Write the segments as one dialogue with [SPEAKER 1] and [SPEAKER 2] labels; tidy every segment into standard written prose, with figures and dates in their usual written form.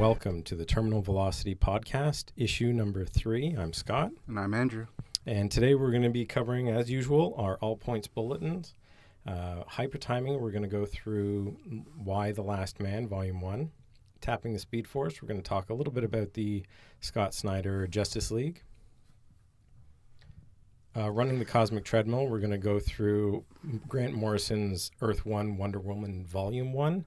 [SPEAKER 1] welcome to the Terminal Velocity Podcast, issue number 3. I'm Scott.
[SPEAKER 2] And I'm Andrew.
[SPEAKER 1] And today we're going to be covering, as usual, our all points bulletins. HyperTiming, we're going to go through Why the Last Man, Volume 1. Tapping the Speed Force, we're going to talk a little bit about the Scott Snyder Justice League. Running the Cosmic Treadmill, we're going to go through Grant Morrison's Earth 1 Wonder Woman Volume 1.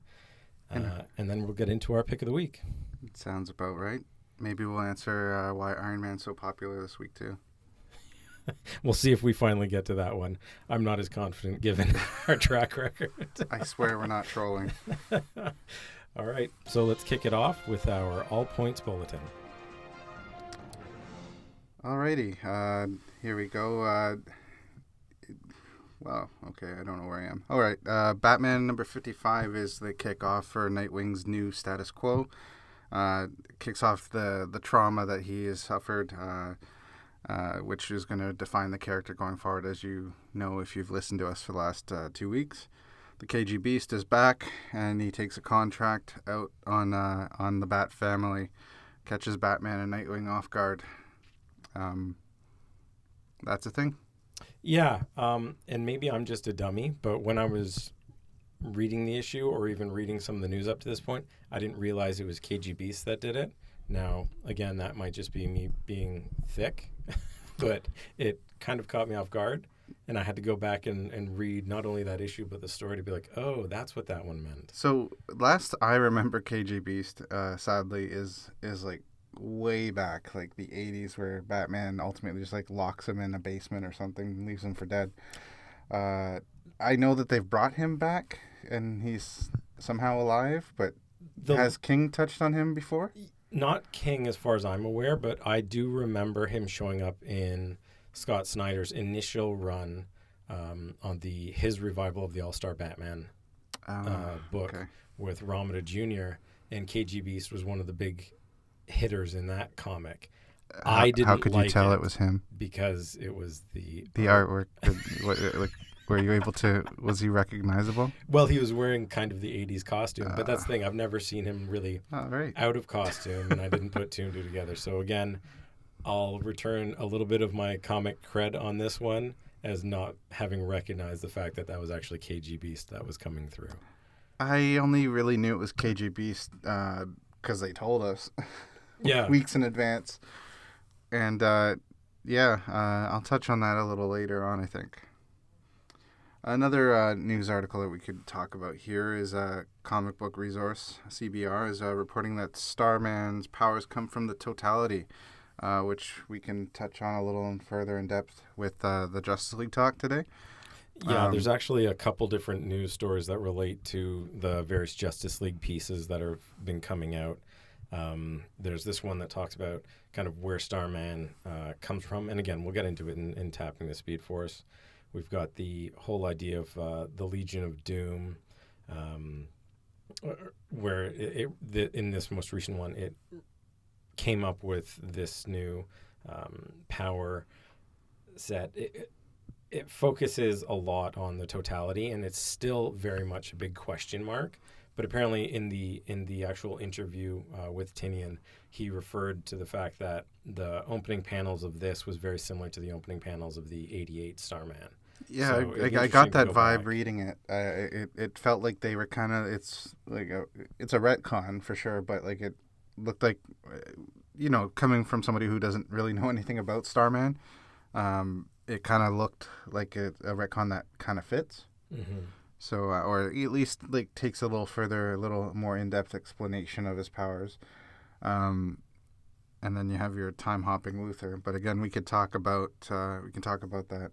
[SPEAKER 1] And then we'll get into our pick of the week.
[SPEAKER 2] It sounds about right. Maybe we'll answer why Iron Man's so popular this week, too.
[SPEAKER 1] We'll see if we finally get to that one. I'm not as confident given our track record.
[SPEAKER 2] I swear we're not trolling.
[SPEAKER 1] All right, so let's kick it off with our all points bulletin.
[SPEAKER 2] Alrighty, here we go. Okay, I don't know where I am. All right, Batman number 55 is the kickoff for Nightwing's new status quo. Kicks off the trauma that he has suffered, which is going to define the character going forward, as you know if you've listened to us for the last 2 weeks. The KG Beast is back, and he takes a contract out on the Bat family, catches Batman and Nightwing off guard. That's a thing.
[SPEAKER 1] Yeah, and maybe I'm just a dummy, but when I was reading the issue or even reading some of the news up to this point, I didn't realize it was KG Beast that did it. Now, again, that might just be me being thick, but it kind of caught me off guard, and I had to go back and read not only that issue, but the story to be like, oh, that's what that one meant.
[SPEAKER 2] So last I remember KG Beast, sadly, is like way back, like the 80s, where Batman ultimately just like locks him in a basement or something and leaves him for dead. I know that they've brought him back and he's somehow alive, but has King touched on him before?
[SPEAKER 1] Not King as far as I'm aware, but I do remember him showing up in Scott Snyder's initial run on his revival of the All-Star Batman book with Romita Jr., and KG Beast was one of the big hitters in that comic. I didn't.
[SPEAKER 2] How could you tell it was him?
[SPEAKER 1] Because it was the
[SPEAKER 2] artwork. Were you able to? Was he recognizable?
[SPEAKER 1] Well, he was wearing kind of the '80s costume, but that's the thing. I've never seen him really out of costume, and I didn't put two and two together. So again, I'll return a little bit of my comic cred on this one as not having recognized the fact that was actually KG Beast that was coming through.
[SPEAKER 2] I only really knew it was KG Beast because they told us.
[SPEAKER 1] Yeah.
[SPEAKER 2] Weeks in advance. And, I'll touch on that a little later on, I think. Another news article that we could talk about here is Comic Book Resource, CBR, is reporting that Starman's powers come from the totality, which we can touch on a little further in depth with the Justice League talk today.
[SPEAKER 1] Yeah, there's actually a couple different news stories that relate to the various Justice League pieces that have been coming out. There's this one that talks about kind of where Starman comes from. And again, we'll get into it in Tapping the Speed Force. We've got the whole idea of the Legion of Doom, where in this most recent one, it came up with this new power set. It focuses a lot on the totality, and it's still very much a big question mark. But apparently in the actual interview with Tinian, he referred to the fact that the opening panels of this was very similar to the opening panels of the 88 Starman.
[SPEAKER 2] Yeah,
[SPEAKER 1] So
[SPEAKER 2] I got that vibe
[SPEAKER 1] back.
[SPEAKER 2] reading it. It felt like they were kind of, it's a retcon for sure, but like it looked like, coming from somebody who doesn't really know anything about Starman, it kind of looked like a retcon that kind of fits. Mm-hmm. So, or at least like takes a little more in-depth explanation of his powers. And then you have your time-hopping Luthor. But again, we could talk about that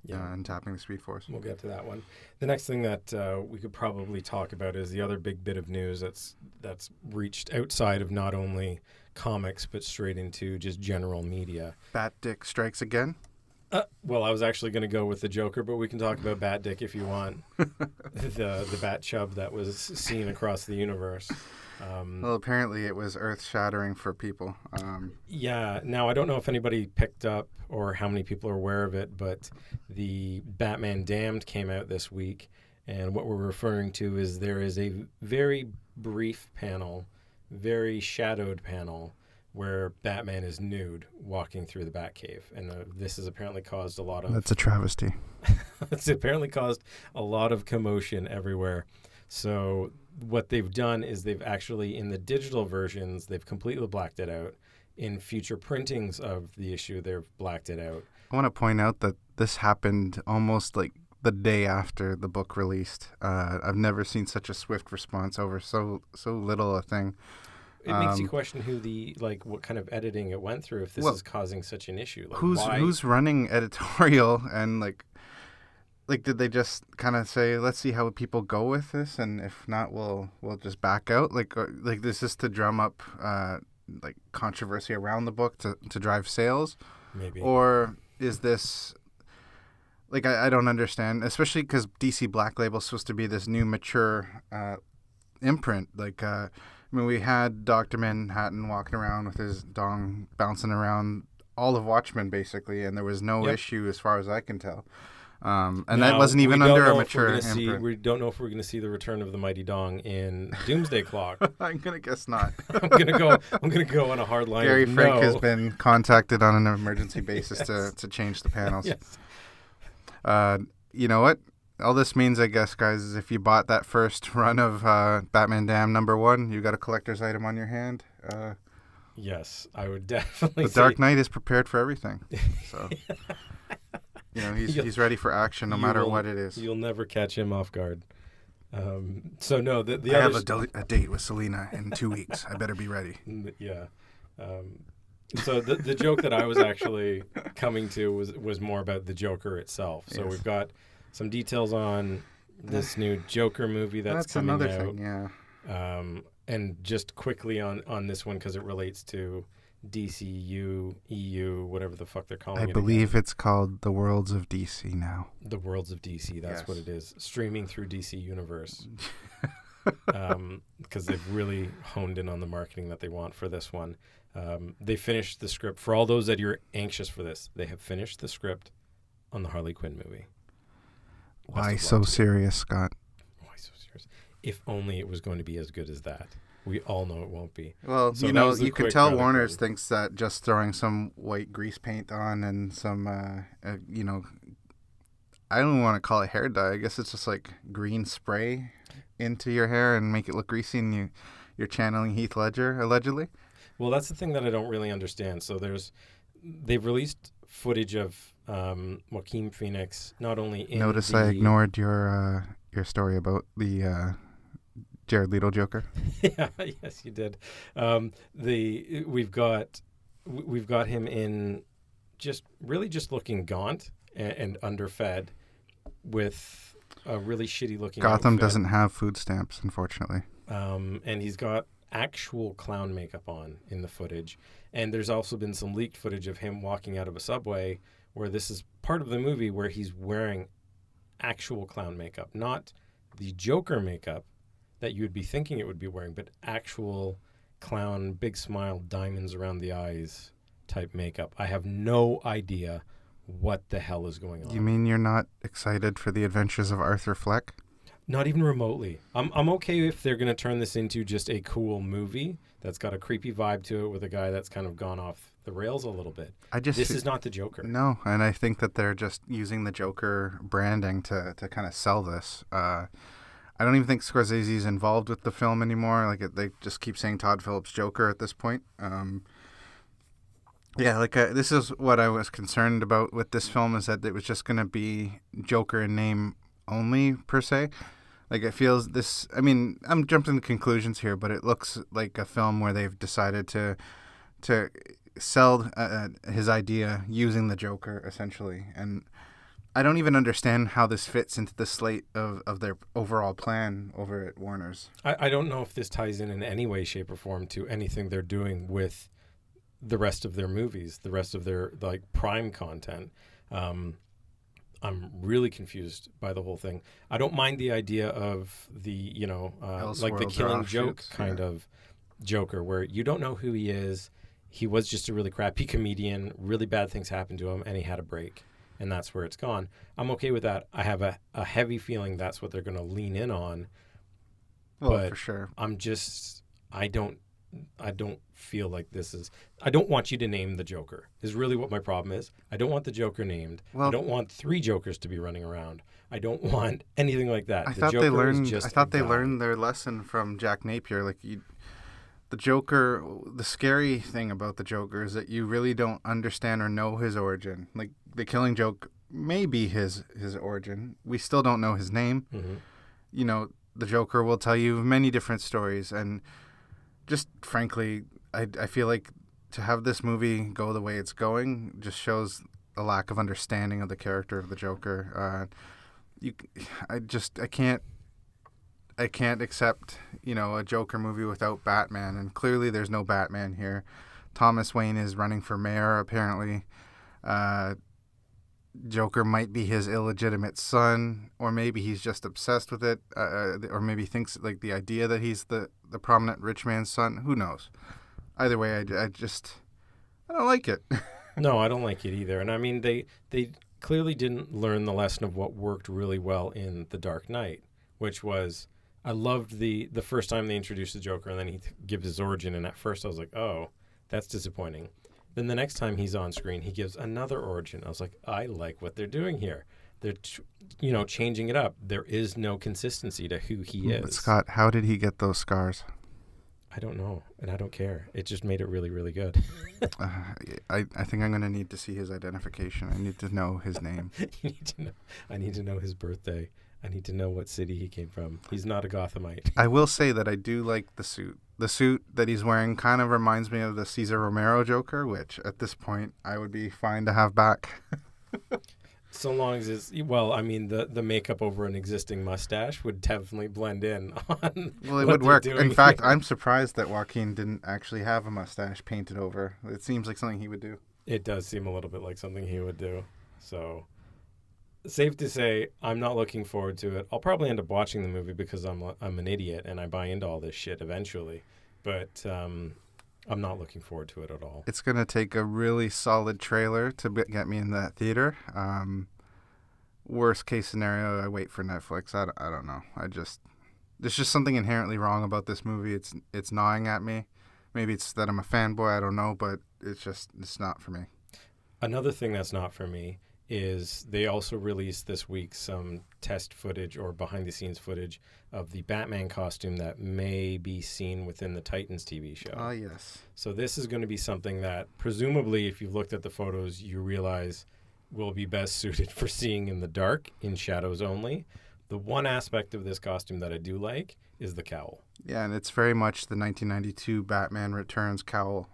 [SPEAKER 2] in Tapping the Speed Force.
[SPEAKER 1] We'll get to that one. The next thing that we could probably talk about is the other big bit of news that's reached outside of not only comics, but straight into just general media.
[SPEAKER 2] Bat Dick strikes again?
[SPEAKER 1] Well, I was actually going to go with the Joker, but we can talk about Bat Dick if you want. the Bat Chub that was seen across the universe.
[SPEAKER 2] Well, apparently it was earth-shattering for people.
[SPEAKER 1] Yeah. Now, I don't know if anybody picked up or how many people are aware of it, but the Batman Damned came out this week, and what we're referring to is there is a very brief panel very shadowed panel where Batman is nude walking through the Batcave, and this has apparently caused a lot of.
[SPEAKER 2] That's a travesty.
[SPEAKER 1] It's apparently caused a lot of commotion everywhere. So what they've done is they've actually, in the digital versions, they've completely blacked it out. In future printings of the issue, they've blacked it out.
[SPEAKER 2] I want to point out that this happened almost like the day after the book released. I've never seen such a swift response over so little a thing.
[SPEAKER 1] It makes you question what kind of editing it went through if this is causing such an issue. Like,
[SPEAKER 2] who's running editorial, and like did they just kind of say, let's see how people go with this, and if not, we'll just back out? Like this is to drum up like controversy around the book to drive sales,
[SPEAKER 1] maybe,
[SPEAKER 2] or is this like I don't understand, especially because DC Black Label is supposed to be this new mature imprint. Like I mean, we had Dr. Manhattan walking around with his dong bouncing around all of Watchmen basically, and there was no issue as far as I can tell. And now, that wasn't even under a mature imprint.
[SPEAKER 1] We don't know if we're going to see the return of the Mighty Dong in Doomsday Clock.
[SPEAKER 2] I'm gonna guess not.
[SPEAKER 1] I'm gonna go on a hard line.
[SPEAKER 2] Gary Frank has been contacted on an emergency basis to change the panels.
[SPEAKER 1] Yes.
[SPEAKER 2] You know what? All this means, I guess, guys, is if you bought that first run of Batman Damned #1, you got a collector's item on your hand.
[SPEAKER 1] Yes, I would definitely.
[SPEAKER 2] The Dark Knight is prepared for everything. So. You know, he's ready for action no matter what it is.
[SPEAKER 1] You'll never catch him off guard. So no, the
[SPEAKER 2] I have a date with Selena in 2 weeks. I better be ready.
[SPEAKER 1] Yeah. So the joke that I was actually coming to was more about the Joker itself. So we've got some details on this new Joker movie that's coming
[SPEAKER 2] another
[SPEAKER 1] out.
[SPEAKER 2] thing, yeah.
[SPEAKER 1] And just quickly on this one, because it relates to DCU, EU, whatever the fuck they're calling it.
[SPEAKER 2] I believe it's called The Worlds of DC now.
[SPEAKER 1] The Worlds of DC, that's what it is. Streaming through DC Universe. Because they've really honed in on the marketing that they want for this one. They finished the script. For all those that are anxious for this, they have finished the script on the Harley Quinn movie.
[SPEAKER 2] Why so serious, Scott?
[SPEAKER 1] Why so serious? If only it was going to be as good as that. We all know it won't be.
[SPEAKER 2] Well, so you can tell Warner's thinks that just throwing some white grease paint on and some, I don't want to call it hair dye. I guess it's just like green spray into your hair and make it look greasy, and you're channeling Heath Ledger, allegedly.
[SPEAKER 1] Well, that's the thing that I don't really understand. So they've released footage of Joaquin Phoenix, not only in
[SPEAKER 2] Notice I ignored your story about the Jared Leto Joker.
[SPEAKER 1] Yeah, yes, you did. We've got him in just looking gaunt and underfed with a really shitty looking
[SPEAKER 2] Gotham
[SPEAKER 1] outfit.
[SPEAKER 2] doesn't have food stamps, unfortunately.
[SPEAKER 1] And he's got actual clown makeup on in the footage. And there's also been some leaked footage of him walking out of a subway where this is part of the movie where he's wearing actual clown makeup, not the Joker makeup that you would be thinking it would be wearing, but actual clown, big smile, diamonds around the eyes type makeup. I have no idea what the hell is going on.
[SPEAKER 2] You mean you're not excited for the adventures of Arthur Fleck?
[SPEAKER 1] Not even remotely. I'm okay if they're going to turn this into just a cool movie that's got a creepy vibe to it with a guy that's kind of gone off the rails a little bit. This is not the Joker.
[SPEAKER 2] No, and I think that they're just using the Joker branding to kind of sell this. I don't even think Scorsese's involved with the film anymore. Like they just keep saying Todd Phillips Joker at this point. This is what I was concerned about with this film, is that it was just going to be Joker in name only, per se. Like it feels this. I mean, I'm jumping to conclusions here, but it looks like a film where they've decided to sell his idea using the Joker essentially, and I don't even understand how this fits into the slate of their overall plan over at Warner's.
[SPEAKER 1] I don't know if this ties in any way, shape, or form to anything they're doing with the rest of their movies, the rest of their prime content. I'm really confused by the whole thing. I don't mind the idea of the the Killing Joke kind of Joker, where you don't know who he is. He was just a really crappy comedian. Really bad things happened to him, and he had a break. And that's where it's gone. I'm okay with that. I have a heavy feeling that's what they're going to lean in on.
[SPEAKER 2] Well,
[SPEAKER 1] but
[SPEAKER 2] for sure.
[SPEAKER 1] I don't I don't feel like this is. I don't want you to name the Joker. Is really what my problem is. I don't want the Joker named. I
[SPEAKER 2] Well,
[SPEAKER 1] don't want 3 Jokers to be running around. I don't want anything like that.
[SPEAKER 2] I
[SPEAKER 1] The
[SPEAKER 2] thought they
[SPEAKER 1] Joker is
[SPEAKER 2] learned.
[SPEAKER 1] just
[SPEAKER 2] I thought
[SPEAKER 1] a
[SPEAKER 2] they
[SPEAKER 1] guy.
[SPEAKER 2] learned their lesson from Jack Napier. Like the Joker. The scary thing about the Joker is that you really don't understand or know his origin. Like the Killing Joke may be his origin. We still don't know his name.
[SPEAKER 1] Mm-hmm.
[SPEAKER 2] You know, the Joker will tell you many different stories, and just frankly, I feel like to have this movie go the way it's going just shows a lack of understanding of the character of the Joker. I can't accept, a Joker movie without Batman, and clearly there's no Batman here. Thomas Wayne is running for mayor, apparently. Joker might be his illegitimate son, or maybe he's just obsessed with it, or maybe thinks like the idea that he's the prominent rich man's son. Who knows? Either way, I don't like it.
[SPEAKER 1] No, I don't like it either. And I mean, they clearly didn't learn the lesson of what worked really well in The Dark Knight, which was, I loved the first time they introduced the Joker, and then he gives his origin, and at first I was like, oh, that's disappointing. Then the next time he's on screen, he gives another origin. I was like, I like what they're doing here. They're, changing it up. There is no consistency to who he is.
[SPEAKER 2] But Scott, how did he get those scars?
[SPEAKER 1] I don't know, and I don't care. It just made it really, really good.
[SPEAKER 2] I think I'm going to need to see his identification. I need to know his name.
[SPEAKER 1] You need to know. I need to know his birthday. I need to know what city he came from. He's not a Gothamite.
[SPEAKER 2] I will say that I do like the suit. The suit that he's wearing kind of reminds me of the Cesar Romero Joker, which at this point I would be fine to have back.
[SPEAKER 1] So long as it's, well, I mean, the makeup over an existing mustache would definitely blend in on
[SPEAKER 2] Well, it
[SPEAKER 1] what
[SPEAKER 2] would work.
[SPEAKER 1] they're doing.
[SPEAKER 2] In fact, I'm surprised that Joaquin didn't actually have a mustache painted over. It seems like something he would do.
[SPEAKER 1] It does seem a little bit like something he would do. So, safe to say, I'm not looking forward to it. I'll probably end up watching the movie because I'm an idiot and I buy into all this shit eventually. But I'm not looking forward to it at all.
[SPEAKER 2] It's going to take a really solid trailer to get me in that theater. Worst case scenario, I wait for Netflix. I don't know. There's just something inherently wrong about this movie. It's gnawing at me. Maybe it's that I'm a fanboy. I don't know, but it's not for me.
[SPEAKER 1] Another thing that's not for me is they also released this week some test footage or behind-the-scenes footage of the Batman costume that may be seen within the Titans TV show.
[SPEAKER 2] Oh, yes.
[SPEAKER 1] So this is going to be something that, presumably, if you've looked at the photos, you realize will be best suited for seeing in the dark, in shadows only. The one aspect of this costume that I do like is the cowl.
[SPEAKER 2] Yeah, and it's very much the 1992 Batman Returns cowl.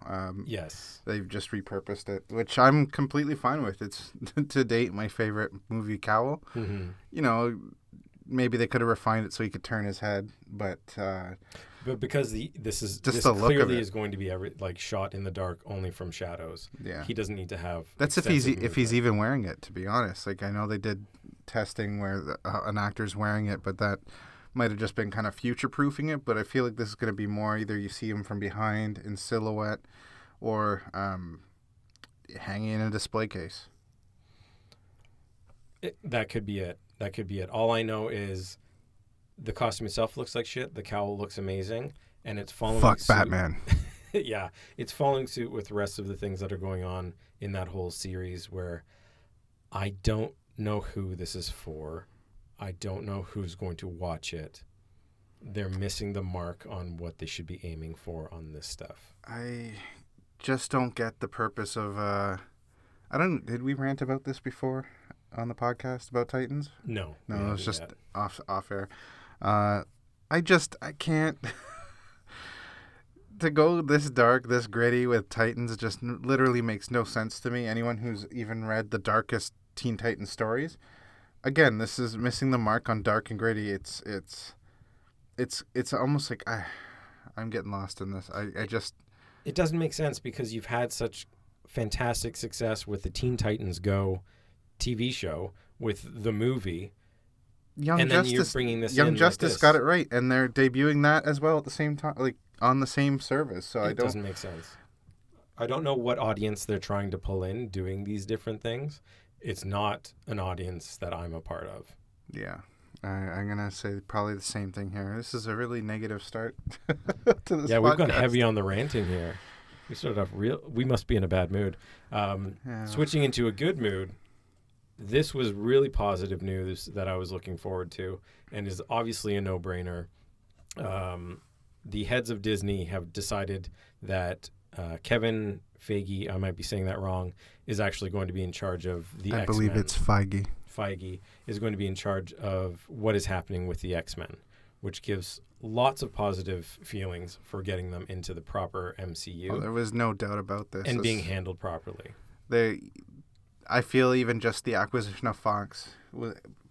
[SPEAKER 1] Yes.
[SPEAKER 2] They've just repurposed it, which I'm completely fine with. It's, to date, my favorite movie cowl.
[SPEAKER 1] Mm-hmm.
[SPEAKER 2] Maybe they could have refined it so he could turn his head, but
[SPEAKER 1] because this
[SPEAKER 2] just the look of
[SPEAKER 1] clearly
[SPEAKER 2] it
[SPEAKER 1] is going to be shot in the dark only from shadows.
[SPEAKER 2] Yeah,
[SPEAKER 1] he doesn't need to have.
[SPEAKER 2] That's if he's even wearing it. To be honest, like I know they did testing where an actor's wearing it, but that might have just been kind of future proofing it. But I feel like this is going to be more either you see him from behind in silhouette, or hanging in a display case.
[SPEAKER 1] That could be it. That could be it. All I know is the costume itself looks like shit. The cowl looks amazing, and it's following
[SPEAKER 2] Fuck
[SPEAKER 1] suit.
[SPEAKER 2] Batman.
[SPEAKER 1] Yeah, it's following suit with the rest of the things that are going on in that whole series where I don't know who this is for. I don't know who's going to watch it. They're missing the mark on what they should be aiming for on this stuff.
[SPEAKER 2] I just don't get the purpose of did we rant about this before on the podcast about Titans?
[SPEAKER 1] No,
[SPEAKER 2] it was just off air. I can't to go this dark, this gritty with Titans just literally makes no sense to me. Anyone who's even read the darkest Teen Titans stories, again, this is missing the mark on dark and gritty. It's almost like I'm getting lost in this.
[SPEAKER 1] It doesn't make sense because you've had such fantastic success with the Teen Titans Go TV show, with the movie.
[SPEAKER 2] Young Justice got it right, and they're debuting that as well at the same time, like on the same service. So it
[SPEAKER 1] doesn't make sense. I don't know what audience they're trying to pull in doing these different things. It's not an audience that I'm a part of.
[SPEAKER 2] Yeah, I'm gonna say probably the same thing here. This is a really negative start to this
[SPEAKER 1] Yeah, we've gone
[SPEAKER 2] podcast.
[SPEAKER 1] heavy on the ranting here. We started off we must be in a bad mood.
[SPEAKER 2] Yeah.
[SPEAKER 1] Switching into a good mood, this was really positive news that I was looking forward to and is obviously a no-brainer. The heads of Disney have decided that Kevin Feige, I might be saying that wrong, is actually going to be in charge of the X-Men.
[SPEAKER 2] I believe it's Feige.
[SPEAKER 1] Feige is going to be in charge of what is happening with the X-Men, which gives lots of positive feelings for getting them into the proper MCU.
[SPEAKER 2] Oh, there was no doubt about this.
[SPEAKER 1] And being handled properly.
[SPEAKER 2] I feel even just the acquisition of Fox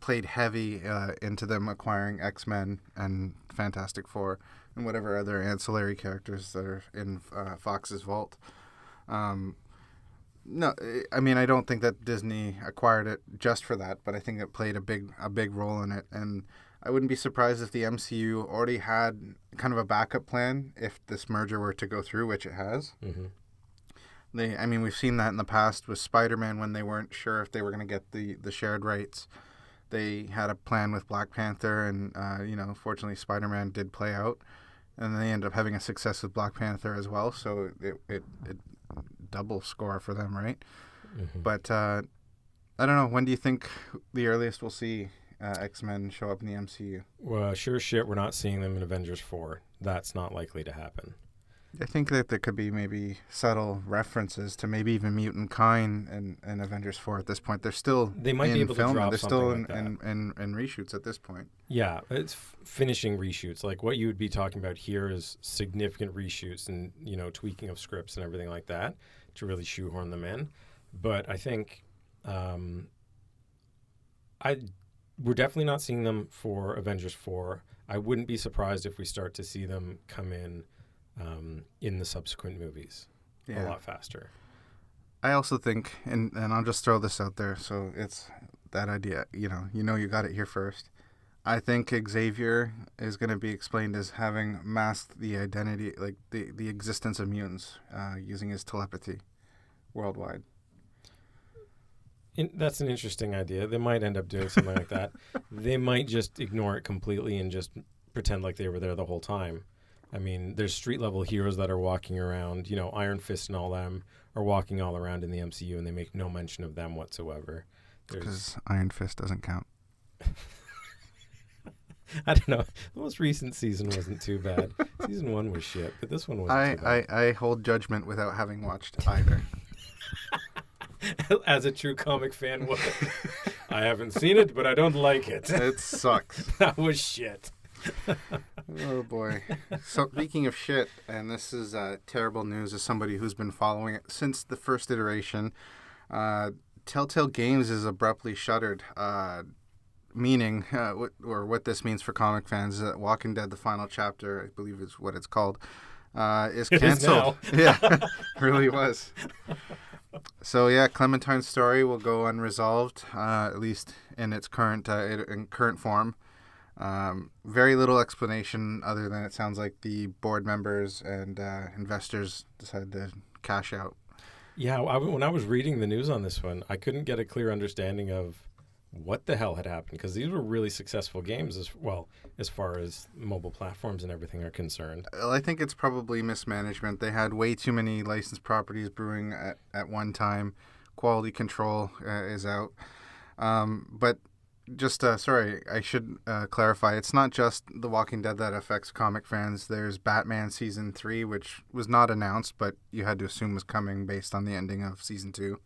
[SPEAKER 2] played heavy into them acquiring X-Men and Fantastic Four and whatever other ancillary characters that are in Fox's vault. No, I mean, I don't think that Disney acquired it just for that, but I think it played a big role in it. And I wouldn't be surprised if the MCU already had kind of a backup plan if this merger were to go through, which it has.
[SPEAKER 1] Mm-hmm.
[SPEAKER 2] We've seen that in the past with Spider-Man when they weren't sure if they were going to get the shared rights. They had a plan with Black Panther, and fortunately, Spider-Man did play out, and they ended up having a success with Black Panther as well. So it double score for them, right?
[SPEAKER 1] Mm-hmm.
[SPEAKER 2] But I don't know. When do you think the earliest we'll see X-Men show up in the MCU?
[SPEAKER 1] Well, sure shit, we're not seeing them in Avengers 4. That's not likely to happen.
[SPEAKER 2] I think that there could be maybe subtle references to maybe even Mutant Kind and Avengers 4 at this point. They might
[SPEAKER 1] be able to drop
[SPEAKER 2] They're
[SPEAKER 1] something
[SPEAKER 2] still
[SPEAKER 1] like that.
[SPEAKER 2] in reshoots at this point.
[SPEAKER 1] Yeah, it's finishing reshoots. Like what you would be talking about here is significant reshoots and, tweaking of scripts and everything like that to really shoehorn them in. But I think we're definitely not seeing them for Avengers 4. I wouldn't be surprised if we start to see them come in the subsequent movies a lot faster.
[SPEAKER 2] I also think, and I'll just throw this out there, so it's that idea, you got it here first. I think Xavier is going to be explained as having masked the identity, like the existence of mutants using his telepathy worldwide.
[SPEAKER 1] That's an interesting idea. They might end up doing something like that. They might just ignore it completely and just pretend like they were there the whole time. I mean, there's street-level heroes that are walking around. Iron Fist and all them are walking all around in the MCU, and they make no mention of them whatsoever.
[SPEAKER 2] Because Iron Fist doesn't count.
[SPEAKER 1] I don't know. The most recent season wasn't too bad. Season 1 was shit, but this one wasn't too bad.
[SPEAKER 2] I hold judgment without having watched either.
[SPEAKER 1] As a true comic fan would. I haven't seen it, but I don't like it.
[SPEAKER 2] It sucks.
[SPEAKER 1] That was shit.
[SPEAKER 2] Oh boy. So speaking of shit, and this is terrible news as somebody who's been following it since the first iteration, Telltale Games is abruptly shuttered, meaning, what this means for comic fans is that Walking Dead, the final chapter, I believe is what it's called, is canceled. Yeah, really was. So yeah, Clementine's story will go unresolved, at least in its current form. Very little explanation other than it sounds like the board members and investors decided to cash out.
[SPEAKER 1] Yeah, when I was reading the news on this one, I couldn't get a clear understanding of what the hell had happened, because these were really successful games as far as mobile platforms and everything are concerned.
[SPEAKER 2] Well, I think it's probably mismanagement. They had way too many licensed properties brewing at one time. Quality control is out. But just, sorry, I should clarify. It's not just The Walking Dead that affects comic fans. There's Batman Season 3, which was not announced, but you had to assume was coming based on the ending of Season 2.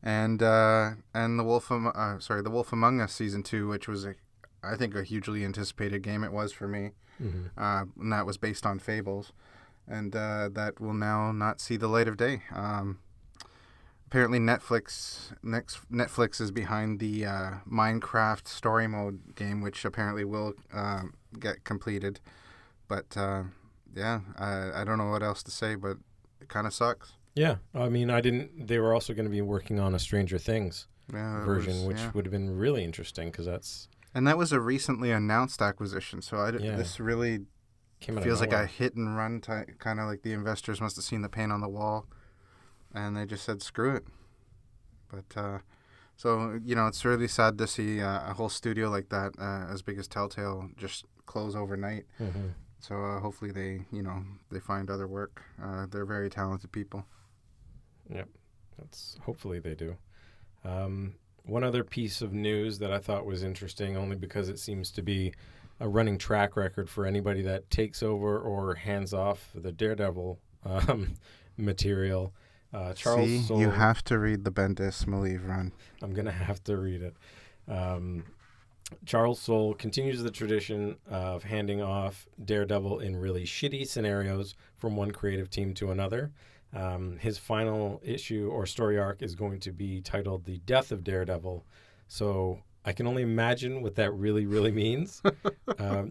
[SPEAKER 2] And The Wolf Among Us Season 2, which was, I think, a hugely anticipated game. It was for me. Mm-hmm. And that was based on Fables. And that will now not see the light of day. Apparently Netflix is behind the Minecraft story mode game, which apparently will get completed. But I don't know what else to say, but it kind of sucks.
[SPEAKER 1] Yeah, I mean, they were also going to be working on a Stranger Things version, which would have been really interesting because that's...
[SPEAKER 2] And that was a recently announced acquisition, so this really feels like a hit and run type, kind of like the investors must have seen the paint on the wall, and they just said, screw it. But So, it's really sad to see a whole studio like that, as big as Telltale, just close overnight.
[SPEAKER 1] Mm-hmm.
[SPEAKER 2] So hopefully they find other work. They're very talented people.
[SPEAKER 1] Yep. Hopefully they do. One other piece of news that I thought was interesting, only because it seems to be a running track record for anybody that takes over or hands off the Daredevil material. Charles
[SPEAKER 2] See,
[SPEAKER 1] Soule,
[SPEAKER 2] you have to read the Bendis Malieve run.
[SPEAKER 1] I'm going to have to read it. Charles Soule continues the tradition of handing off Daredevil in really shitty scenarios from one creative team to another. His final issue or story arc is going to be titled The Death of Daredevil. So I can only imagine what that really, really means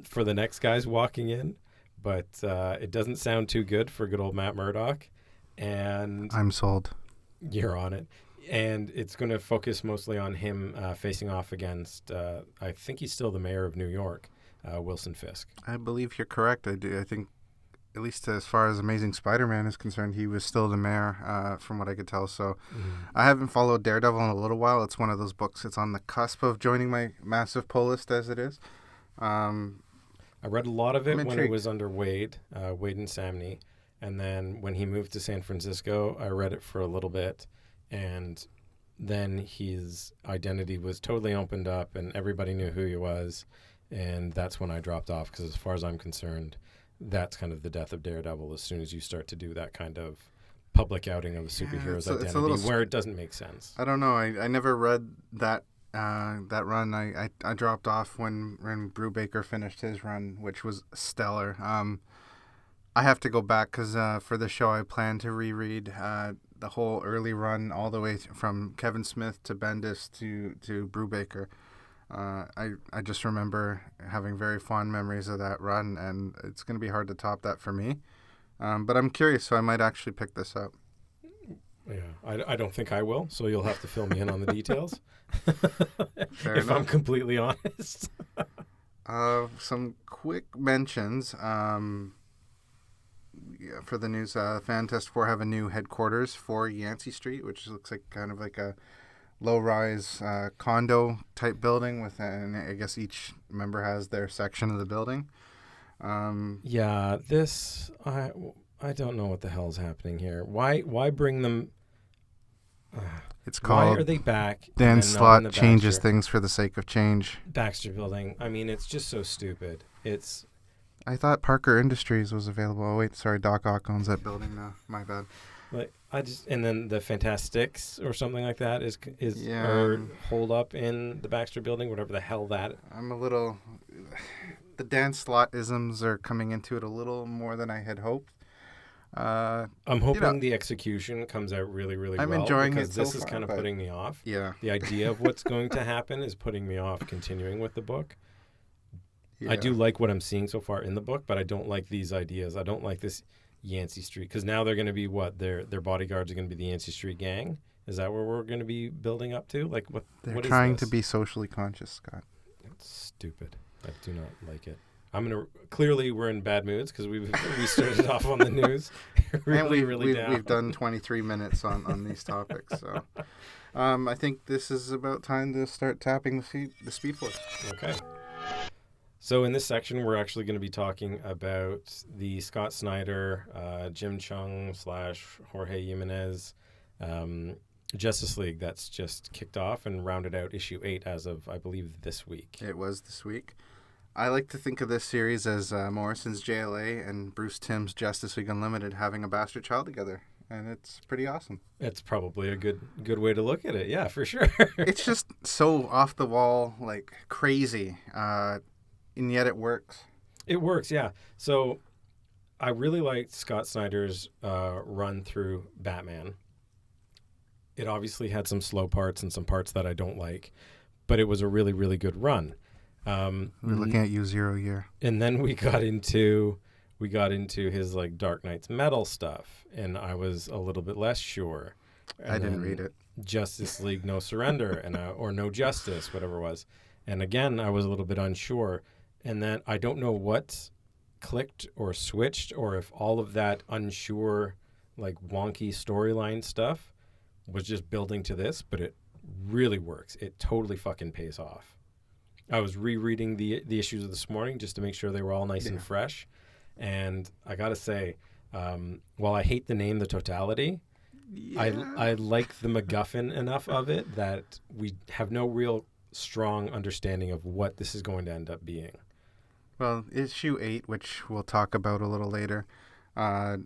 [SPEAKER 1] for the next guys walking in. But it doesn't sound too good for good old Matt Murdock. And
[SPEAKER 2] I'm sold.
[SPEAKER 1] You're on it. And it's going to focus mostly on him facing off against, I think he's still the mayor of New York, Wilson Fisk.
[SPEAKER 2] I believe you're correct. I do. I think, at least as far as Amazing Spider-Man is concerned, he was still the mayor, from what I could tell. So I haven't followed Daredevil in a little while. It's one of those books. It's on the cusp of joining my massive pull list as it is.
[SPEAKER 1] I read a lot of it when it was under Wade and Samney. And then when he moved to San Francisco, I read it for a little bit. And then his identity was totally opened up and everybody knew who he was. And that's when I dropped off, because as far as I'm concerned, that's kind of the death of Daredevil as soon as you start to do that kind of public outing of a superhero's identity where it doesn't make sense.
[SPEAKER 2] I don't know. I never read that run. I dropped off when Brubaker finished his run, which was stellar. I have to go back because for the show I plan to reread the whole early run all the way from Kevin Smith to Bendis to Brubaker. I just remember having very fond memories of that run, and it's going to be hard to top that for me. But I'm curious, so I might actually pick this up.
[SPEAKER 1] Yeah, I don't think I will, so you'll have to fill me in on the details.
[SPEAKER 2] Fair
[SPEAKER 1] if
[SPEAKER 2] enough.
[SPEAKER 1] I'm completely honest.
[SPEAKER 2] Some quick mentions. For the news, Fantastic Four have a new headquarters for Yancey Street, which looks like kind of like a low-rise condo type building and I guess each member has their section of the building.
[SPEAKER 1] This I don't know what the hell's happening here. Why bring them?
[SPEAKER 2] It's called.
[SPEAKER 1] Why are they back?
[SPEAKER 2] Dan Slott changes things for the sake of change.
[SPEAKER 1] Baxter Building. I mean, it's just so stupid.
[SPEAKER 2] I thought Parker Industries was available. Oh wait, sorry, Doc Ock owns that building now. My bad.
[SPEAKER 1] And then the Fantastics or something like that is or hold up in the Baxter Building, whatever the hell that.
[SPEAKER 2] I'm a little. The Dan Slott isms are coming into it a little more than I had hoped.
[SPEAKER 1] I'm hoping the execution comes out really, really well.
[SPEAKER 2] I'm enjoying it
[SPEAKER 1] so far, is kind of putting me off.
[SPEAKER 2] Yeah.
[SPEAKER 1] The idea of what's going to happen is putting me off continuing with the book. Yeah. I do like what I'm seeing so far in the book, but I don't like these ideas. I don't like this Yancey Street, because now they're going to be what? Their bodyguards are going to be the Yancey Street gang? Is that where we're going to be building up to? Like what?
[SPEAKER 2] They're trying to be socially conscious, Scott.
[SPEAKER 1] It's stupid. I do not like it. Clearly we're in bad moods because we started off on the news.
[SPEAKER 2] We've done 23 minutes on these topics. So I think this is about time to start tapping the Speed Force.
[SPEAKER 1] Okay. So in this section, we're actually going to be talking about the Scott Snyder, Jim Chung / Jorge Jimenez Justice League that's just kicked off and rounded out issue 8 as of, I believe, this week.
[SPEAKER 2] It was this week. I like to think of this series as Morrison's JLA and Bruce Timm's Justice League Unlimited having a bastard child together, and it's pretty awesome.
[SPEAKER 1] It's probably a good way to look at it, yeah, for sure.
[SPEAKER 2] It's just so off the wall, like crazy, and yet it works.
[SPEAKER 1] It works, yeah. So I really liked Scott Snyder's run through Batman. It obviously had some slow parts and some parts that I don't like, but it was a really, really good run.
[SPEAKER 2] We're looking at you 0 year.
[SPEAKER 1] And then we got into his like Dark Knight's Metal stuff, and I was a little bit less sure. And
[SPEAKER 2] I didn't read it.
[SPEAKER 1] Justice League No Surrender or No Justice, whatever it was. And again, I was a little bit unsure. And then I don't know what clicked or switched, or if all of that unsure, like wonky storyline stuff was just building to this, but it really works. It totally fucking pays off. I was rereading the issues of this morning just to make sure they were all nice and fresh. And I got to say, while I hate the name The Totality, I like the MacGuffin enough of it that we have no real strong understanding of what this is going to end up being.
[SPEAKER 2] Well, issue 8, which we'll talk about a little later, I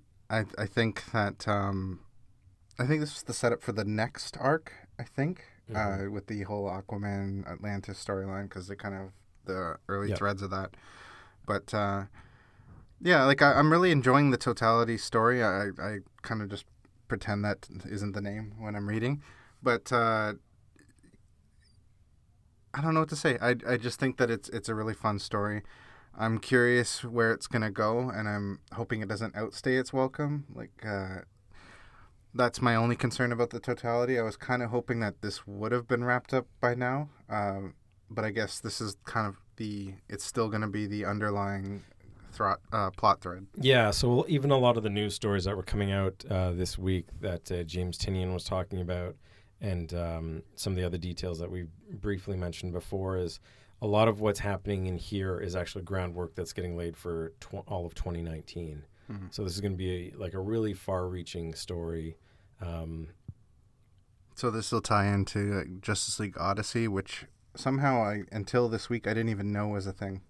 [SPEAKER 2] think that I think this is the setup for the next arc. I think with the whole Aquaman Atlantis storyline, because they're kind of the early threads of that. But yeah, like I'm really enjoying the Totality story. I kind of just pretend that isn't the name when I'm reading, but I don't know what to say. I just think that it's a really fun story. I'm curious where it's gonna go, and I'm hoping it doesn't outstay its welcome. Like that's my only concern about the Totality. I was kind of hoping that this would have been wrapped up by now, but I guess this is kind of it's still gonna be the underlying plot thread.
[SPEAKER 1] Yeah, so even a lot of the news stories that were coming out this week that James Tynion was talking about, and some of the other details that we briefly mentioned before, is a lot of what's happening in here is actually groundwork that's getting laid for all of 2019. Mm-hmm. So this is going to be a really far-reaching story.
[SPEAKER 2] So this will tie into Justice League Odyssey, which somehow until this week I didn't even know was a thing.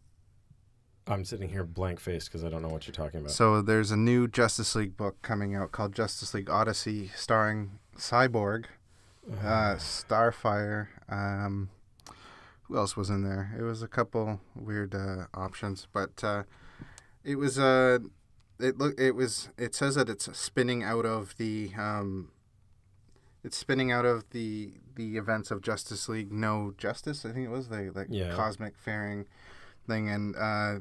[SPEAKER 1] I'm sitting here blank-faced because I don't know what you're talking about.
[SPEAKER 2] So there's a new Justice League book coming out called Justice League Odyssey, starring Cyborg, Starfire. Who else was in there? It was a couple weird options, but it was it says that it's spinning out of the events of Justice League No Justice. I think it was the cosmic fairing thing, and I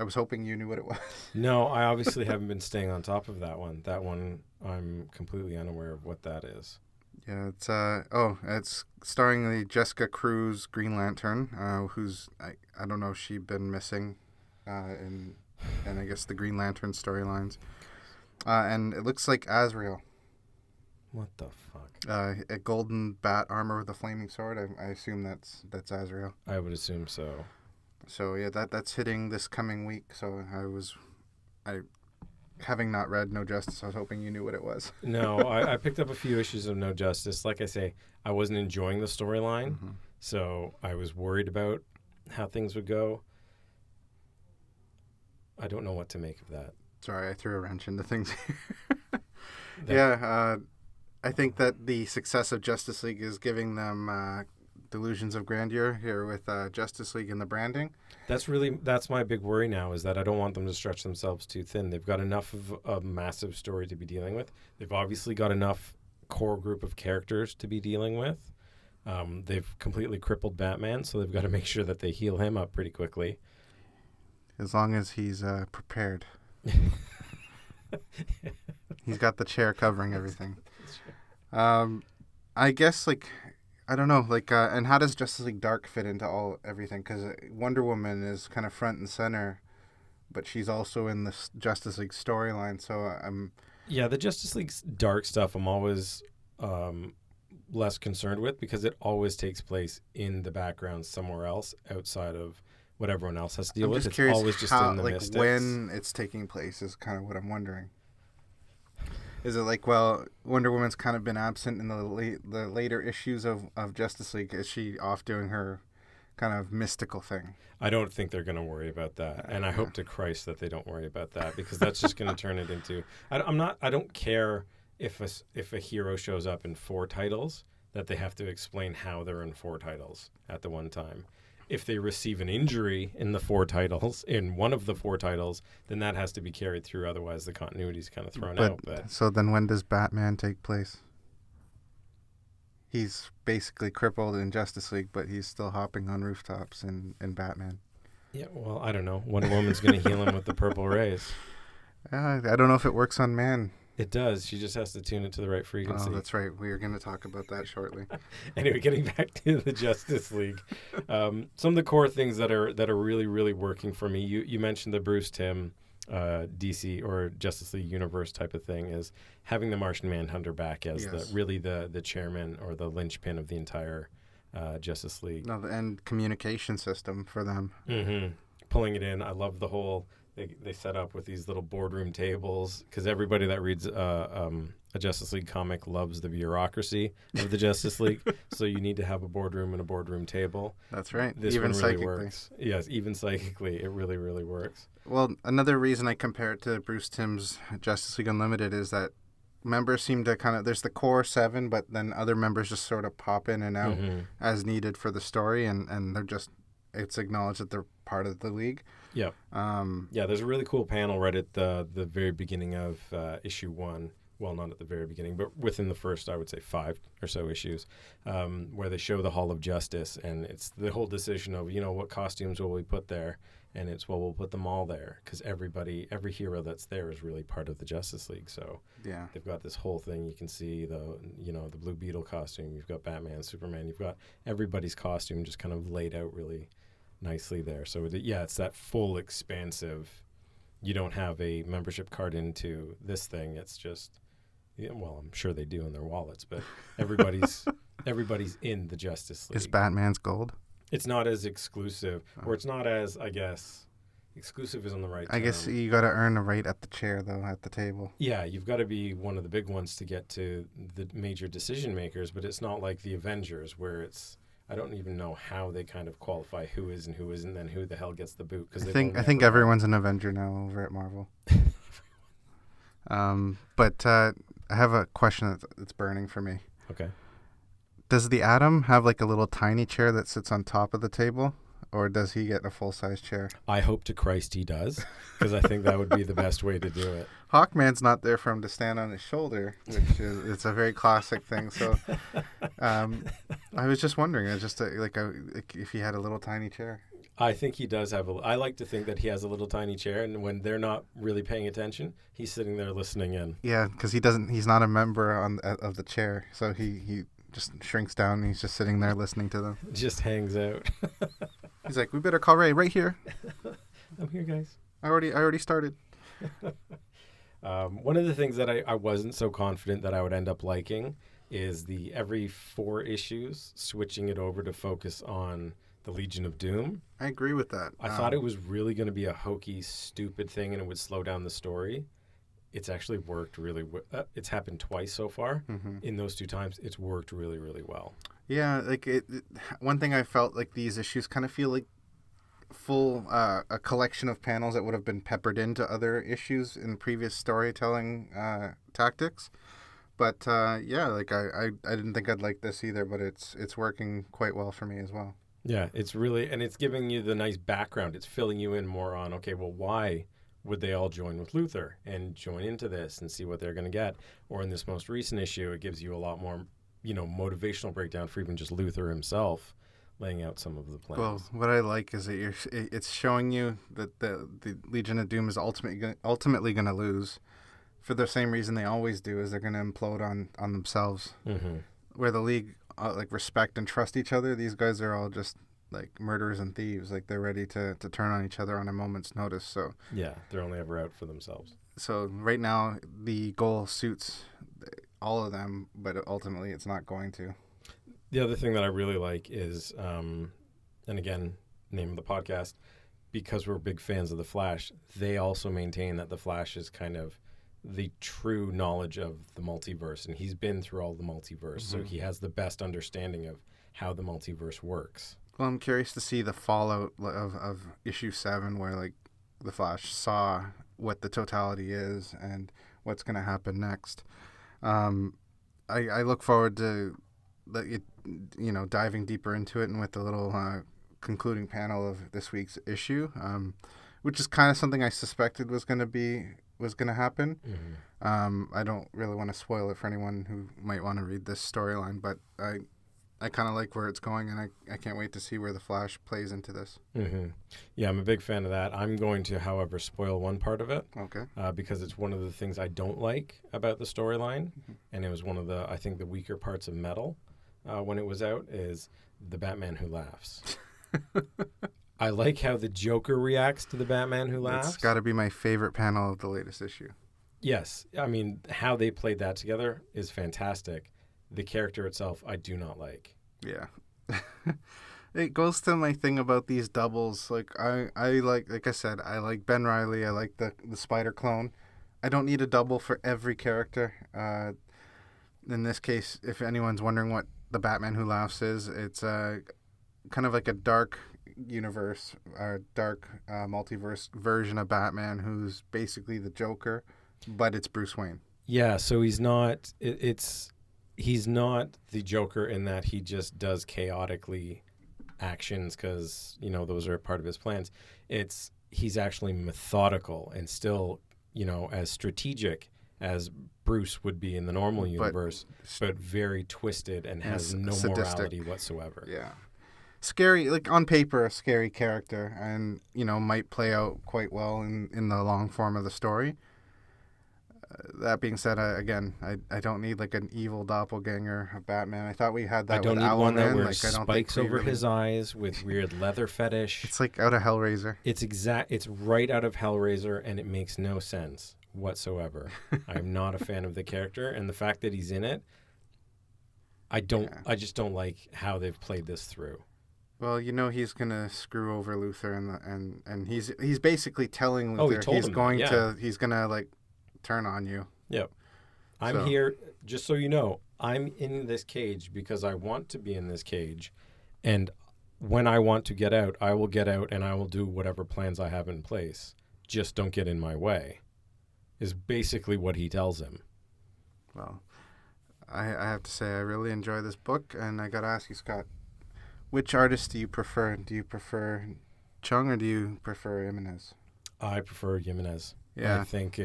[SPEAKER 2] was hoping you knew what it was.
[SPEAKER 1] No, I obviously haven't been staying on top of that one. That one, I'm completely unaware of what that is.
[SPEAKER 2] Yeah, it's starring the Jessica Cruz Green Lantern, who's I don't know, she's been missing, in I guess the Green Lantern storylines, and it looks like Azrael.
[SPEAKER 1] What the fuck?
[SPEAKER 2] A golden bat armor with a flaming sword. I assume that's Azrael.
[SPEAKER 1] I would assume so.
[SPEAKER 2] So yeah, that's hitting this coming week. So having not read No Justice, I was hoping you knew what it was.
[SPEAKER 1] No, I picked up a few issues of No Justice. Like I say, I wasn't enjoying the storyline, so I was worried about how things would go. I don't know what to make of that.
[SPEAKER 2] Sorry, I threw a wrench into things here. I think that the success of Justice League is giving them delusions of grandeur here with Justice League and the branding. That's
[SPEAKER 1] my big worry now, is that I don't want them to stretch themselves too thin. They've got enough of a massive story to be dealing with. They've obviously got enough core group of characters to be dealing with. They've completely crippled Batman, so they've got to make sure that they heal him up pretty quickly.
[SPEAKER 2] As long as he's prepared. He's got the chair covering everything. I guess, I don't know, and how does Justice League Dark fit into everything? Because Wonder Woman is kind of front and center, but she's also in the Justice League storyline, so I'm...
[SPEAKER 1] Yeah, the Justice League Dark stuff I'm always less concerned with, because it always takes place in the background somewhere else outside of what everyone else has to deal with. It's always just in the mystics.
[SPEAKER 2] When it's taking place is kind of what I'm wondering. Is it Wonder Woman's kind of been absent in the later issues of Justice League? Is she off doing her kind of mystical thing?
[SPEAKER 1] I don't think they're going to worry about that, and I hope to Christ that they don't worry about that, because that's just going to turn it into... I don't care if a hero shows up in 4 titles that they have to explain how they're in 4 titles at the one time. If they receive an injury in one of the 4 titles, then that has to be carried through. Otherwise, the continuity is kind of thrown out.
[SPEAKER 2] So then when does Batman take place? He's basically crippled in Justice League, but he's still hopping on rooftops in Batman.
[SPEAKER 1] Yeah, well, I don't know. Wonder Woman's going to heal him with the purple rays.
[SPEAKER 2] I don't know if it works on man.
[SPEAKER 1] It does. She just has to tune it to the right frequency.
[SPEAKER 2] Oh, that's right. We are going to talk about that shortly.
[SPEAKER 1] Anyway, getting back to the Justice League, some of the core things that are really, really working for me. You mentioned the Bruce Timm DC or Justice League universe type of thing is having the Martian Manhunter back as
[SPEAKER 2] Yes.
[SPEAKER 1] the chairman or the linchpin of the entire Justice League.
[SPEAKER 2] No, and communication system for them.
[SPEAKER 1] Mm-hmm. Pulling it in. I love the whole they set up with these little boardroom tables because everybody that reads a Justice League comic loves the bureaucracy of the Justice League. So you need to have a boardroom and a boardroom table.
[SPEAKER 2] That's right.
[SPEAKER 1] This
[SPEAKER 2] Even
[SPEAKER 1] one really
[SPEAKER 2] psychically.
[SPEAKER 1] works. Yes, even psychically, it really, really works.
[SPEAKER 2] Well, another reason I compare it to Bruce Timm's Justice League Unlimited is that members seem to kind of, there's the core 7, but then other members just sort of pop in and out as needed for the story, and they're just, it's acknowledged that they're part of the league.
[SPEAKER 1] Yeah. Yeah, there's a really cool panel right at the very beginning of issue 1. Well, not at the very beginning, but within the first, I would say, 5 or so issues, where they show the Hall of Justice, and it's the whole decision of, what costumes will we put there? And it's, well, we'll put them all there, because every hero that's there is really part of the Justice League. So
[SPEAKER 2] yeah,
[SPEAKER 1] they've got this whole thing. You can see the Blue Beetle costume. You've got Batman, Superman. You've got everybody's costume just kind of laid out really nicely there. So it's that full expansive. You don't have a membership card into this thing. It's just, well, I'm sure they do in their wallets, but everybody's in the Justice League.
[SPEAKER 2] Is Batman's gold?
[SPEAKER 1] It's not as exclusive, or it's not as, I guess, exclusive isn't the right term.
[SPEAKER 2] I guess you got to earn a right at the chair, though, at the table.
[SPEAKER 1] Yeah, you've got to be one of the big ones to get to the major decision makers, but it's not like the Avengers where it's, I don't even know how they kind of qualify who is and who isn't, and who the hell gets the boot.
[SPEAKER 2] I think everyone's an Avenger now over at Marvel. But I have a question that's burning for me.
[SPEAKER 1] Okay.
[SPEAKER 2] Does the Atom have like a little tiny chair that sits on top of the table, or does he get a full-size chair?
[SPEAKER 1] I hope to Christ he does, because I think that would be the best way to do it.
[SPEAKER 2] Hawkman's not there for him to stand on his shoulder, which is it's a very classic thing. So I was just wondering, if he had a little tiny chair.
[SPEAKER 1] I think he does have I like to think that he has a little tiny chair, and when they're not really paying attention, he's sitting there listening in.
[SPEAKER 2] Yeah, because he's not a member of the chair, so he just shrinks down and he's just sitting there listening to them.
[SPEAKER 1] Just hangs out.
[SPEAKER 2] He's like, we better call Ray right here.
[SPEAKER 1] I'm here, guys.
[SPEAKER 2] I already started.
[SPEAKER 1] One of the things that I wasn't so confident that I would end up liking is the every 4 issues switching it over to focus on the Legion of Doom.
[SPEAKER 2] I agree with that.
[SPEAKER 1] I thought it was really going to be a hokey, stupid thing and it would slow down the story. It's actually worked really it's happened twice so far. Mm-hmm. In those 2 times, it's worked really, really well.
[SPEAKER 2] Yeah, like one thing I felt like these issues kind of feel like full a collection of panels that would have been peppered into other issues in previous storytelling tactics. But I didn't think I'd like this either, but it's working quite well for me as well.
[SPEAKER 1] Yeah, it's really, and it's giving you the nice background. It's filling you in more on, okay, well, why would they all join with Luthor and join into this and see what they're going to get? Or in this most recent issue, it gives you a lot more, motivational breakdown for even just Luthor himself, laying out some of the plans.
[SPEAKER 2] Well, what I like is that it's showing you that the Legion of Doom is ultimately going to lose for the same reason they always do, is they're going to implode on themselves. Mm-hmm. Where the League respect and trust each other, these guys are all just like murderers and thieves. Like they're ready to turn on each other on a moment's notice. So
[SPEAKER 1] yeah, they're only ever out for themselves.
[SPEAKER 2] So right now the goal suits all of them, but ultimately it's not going to.
[SPEAKER 1] The other thing that I really like is, and again, name of the podcast, because we're big fans of The Flash, they also maintain that The Flash is kind of the true knowledge of the multiverse, and he's been through all the multiverse, so he has the best understanding of how the multiverse works.
[SPEAKER 2] Well, I'm curious to see the fallout of issue 7, where like the Flash saw what the totality is and what's going to happen next. I look forward to diving deeper into it, and with the little concluding panel of this week's issue, which is kind of something I suspected was going to happen. Mm-hmm. I don't really want to spoil it for anyone who might want to read this storyline, but I kind of like where it's going, and I can't wait to see where the Flash plays into this.
[SPEAKER 1] Mm-hmm. Yeah, I'm a big fan of that. I'm going to, however, spoil one part of it.
[SPEAKER 2] Okay.
[SPEAKER 1] Because it's one of the things I don't like about the storyline, and it was one of the, I think, the weaker parts of Metal when it was out, is the Batman who laughs. I like how the Joker reacts to the Batman Who Laughs.
[SPEAKER 2] It's got to be my favorite panel of the latest issue.
[SPEAKER 1] Yes. I mean, how they played that together is fantastic. The character itself, I do not like.
[SPEAKER 2] Yeah. It goes to my thing about these doubles. Like I like I said, I like Ben Reilly. I like the Spider clone. I don't need a double for every character. In this case, if anyone's wondering what the Batman Who Laughs is, it's kind of like a dark universe, dark multiverse version of Batman who's basically the Joker, but it's Bruce Wayne.
[SPEAKER 1] Yeah, so he's not. He's not the Joker in that he just does chaotically actions because those are part of his plans. He's actually methodical and still as strategic as Bruce would be in the normal universe, but very twisted and has no
[SPEAKER 2] sadistic
[SPEAKER 1] morality whatsoever.
[SPEAKER 2] Yeah. Scary, like on paper, a scary character, and might play out quite well in the long form of the story. That being said, I don't need like an evil doppelganger of Batman. I thought we had that.
[SPEAKER 1] I don't
[SPEAKER 2] with
[SPEAKER 1] need one that
[SPEAKER 2] Owlman.
[SPEAKER 1] wears spikes over his eyes with weird leather fetish.
[SPEAKER 2] It's like out of Hellraiser.
[SPEAKER 1] It's right out of Hellraiser, and it makes no sense whatsoever. I'm not a fan of the character, and the fact that he's in it, I just don't like how they've played this through.
[SPEAKER 2] Well, he's gonna screw over Luthor, and he's basically telling Luthor he's gonna like turn on you.
[SPEAKER 1] Yep. I'm here, just so you know, I'm in this cage because I want to be in this cage, and when I want to get out, I will get out and I will do whatever plans I have in place. Just don't get in my way, is basically what he tells him.
[SPEAKER 2] Well, I have to say I really enjoy this book, and I gotta ask you, Scott, which artist do you prefer? Do you prefer Chung or do you prefer Jimenez?
[SPEAKER 1] I prefer Jimenez.
[SPEAKER 2] Yeah.
[SPEAKER 1] I think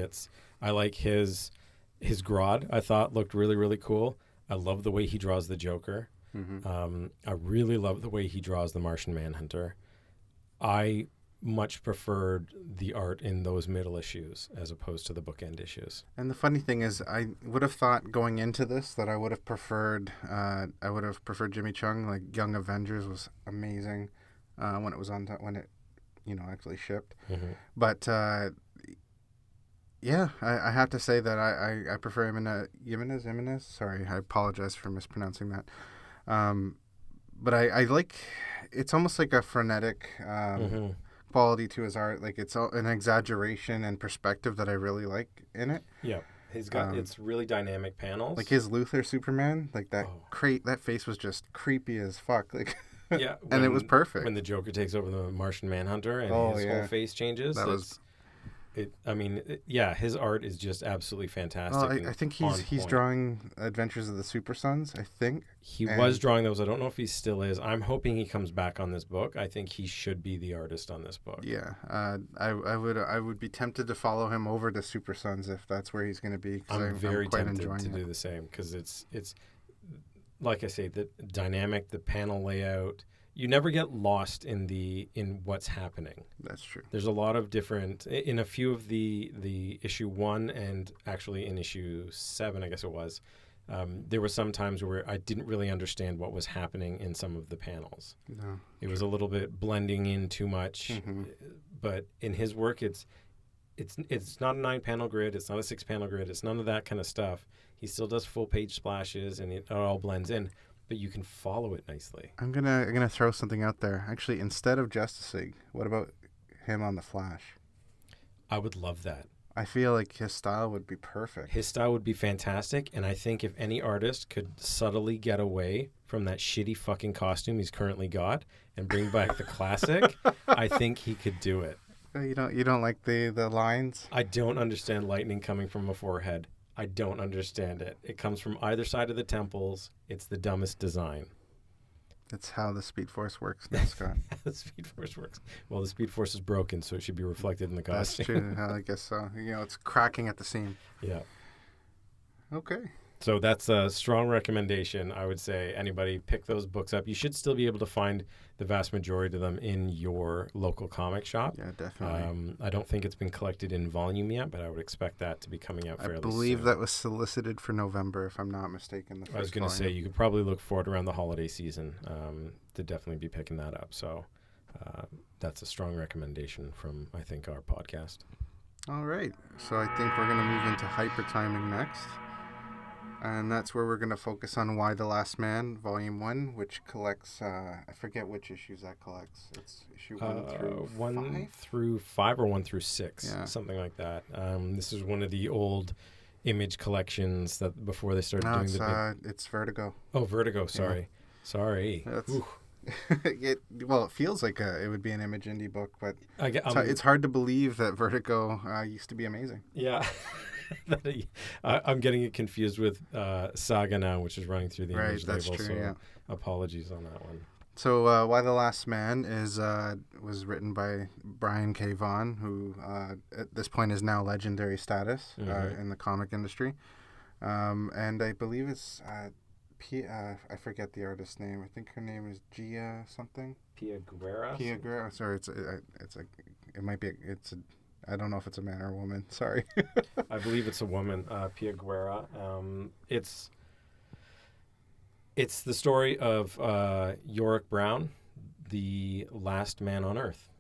[SPEAKER 1] I like his Grodd. I thought looked really, really cool. I love the way he draws the Joker.
[SPEAKER 2] Mm-hmm.
[SPEAKER 1] I really love the way he draws the Martian Manhunter. I much preferred the art in those middle issues as opposed to the bookend issues.
[SPEAKER 2] And the funny thing is, I would have thought going into this that I would have preferred Jimmy Chung. Like Young Avengers was amazing when it was when it actually shipped.
[SPEAKER 1] Mm-hmm.
[SPEAKER 2] But yeah, I have to say that I prefer Jimenez. Sorry, I apologize for mispronouncing that. But I like, it's almost like a frenetic quality to his art. Like it's an exaggeration and perspective that I really like in it.
[SPEAKER 1] Yeah, he's got it's really dynamic panels.
[SPEAKER 2] Like his Luthor Superman, like that that face was just creepy as fuck. Like
[SPEAKER 1] yeah,
[SPEAKER 2] and it was perfect.
[SPEAKER 1] When the Joker takes over the Martian Manhunter and his whole face changes. His art is just absolutely fantastic.
[SPEAKER 2] Well, I think he's drawing Adventures of the Super Sons, I think.
[SPEAKER 1] He was drawing those. I don't know if he still is. I'm hoping he comes back on this book. I think he should be the artist on this book.
[SPEAKER 2] Yeah. I would be tempted to follow him over to Super Sons if that's where he's going to be.
[SPEAKER 1] I'm very tempted to do the same because it's like I say, the dynamic, the panel layout. You never get lost in what's happening.
[SPEAKER 2] That's true.
[SPEAKER 1] There's a lot of different in a few of the issue 1 and actually in issue 7, I guess it was. There were some times where I didn't really understand what was happening in some of the panels.
[SPEAKER 2] No,
[SPEAKER 1] it was a little bit blending in too much.
[SPEAKER 2] Mm-hmm.
[SPEAKER 1] But in his work, it's not a 9-panel grid. It's not a 6-panel grid. It's none of that kind of stuff. He still does full page splashes, and it all blends in. But you can follow it nicely.
[SPEAKER 2] I'm gonna throw something out there. Actually, instead of Justice League, what about him on the Flash?
[SPEAKER 1] I would love that.
[SPEAKER 2] I feel like his style would be perfect.
[SPEAKER 1] His style would be fantastic, and I think if any artist could subtly get away from that shitty fucking costume he's currently got and bring back the classic, I think he could do it.
[SPEAKER 2] You don't like the lines?
[SPEAKER 1] I don't understand lightning coming from a forehead. I don't understand it. It comes from either side of the temples. It's the dumbest design.
[SPEAKER 2] That's how the Speed Force works now, Scott.
[SPEAKER 1] The Speed Force works. Well, the Speed Force is broken, so it should be reflected in the costume.
[SPEAKER 2] That's true. I guess so. It's cracking at the seam.
[SPEAKER 1] Yeah.
[SPEAKER 2] Okay.
[SPEAKER 1] So that's a strong recommendation. I would say anybody pick those books up. You should still be able to find the vast majority of them in your local comic shop.
[SPEAKER 2] Yeah, definitely.
[SPEAKER 1] I don't think it's been collected in volume yet, but I would expect that to be coming out fairly soon.
[SPEAKER 2] I believe that was solicited for November, if I'm not mistaken.
[SPEAKER 1] I was going to say, you could probably look for it around the holiday season to definitely be picking that up. So that's a strong recommendation from, I think, our podcast.
[SPEAKER 2] All right. So I think we're going to move into HyperTiming next. And that's where we're going to focus on Why the Last Man, Volume 1, which collects, I forget which issues that collects. It's issue 1 through 5?
[SPEAKER 1] 1 through 5 or 1 through 6,
[SPEAKER 2] Yeah.
[SPEAKER 1] something like that. This is one of the old Image collections that before they started doing the big...
[SPEAKER 2] it's Vertigo.
[SPEAKER 1] Oh, Vertigo, sorry.
[SPEAKER 2] Yeah.
[SPEAKER 1] Sorry.
[SPEAKER 2] It feels like it would be an Image indie book, but it's hard to believe that Vertigo used to be amazing.
[SPEAKER 1] Yeah. I'm getting it confused with Saga now, which is running through the Image label.
[SPEAKER 2] True,
[SPEAKER 1] so
[SPEAKER 2] yeah.
[SPEAKER 1] Apologies on that one.
[SPEAKER 2] So Why the Last Man was written by Brian K. Vaughan, who at this point is now legendary status in the comic industry. And I believe it's I forget the artist's name. I think her name is Gia something.
[SPEAKER 1] Pia Guerra.
[SPEAKER 2] Sorry, I don't know if it's a man or a woman. Sorry.
[SPEAKER 1] I believe it's a woman, Pia Guerra. It's the story of Yorick Brown, the last man on Earth.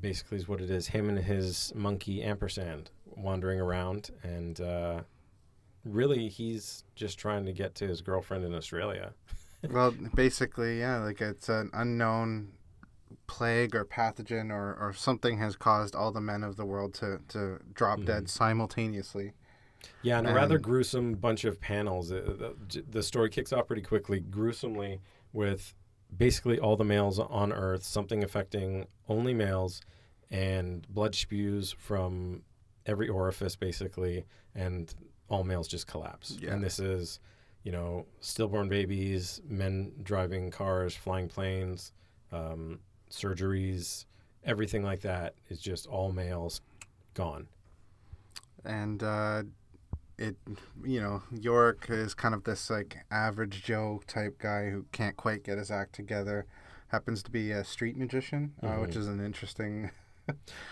[SPEAKER 1] Basically is what it is. Him and his monkey Ampersand wandering around, and really he's just trying to get to his girlfriend in Australia.
[SPEAKER 2] Well, basically, yeah, like it's an unknown plague or pathogen or something has caused all the men of the world to drop dead simultaneously. Yeah,
[SPEAKER 1] and a rather gruesome bunch of panels. The story kicks off pretty quickly, gruesomely, with basically all the males on Earth, something affecting only males, and blood spews from every orifice, basically, and all males just collapse. Yeah. And this is, stillborn babies, men driving cars, flying planes, surgeries, everything like that is just all males gone.
[SPEAKER 2] And Yorick is kind of this like average Joe type guy who can't quite get his act together. Happens to be a street magician, which is an interesting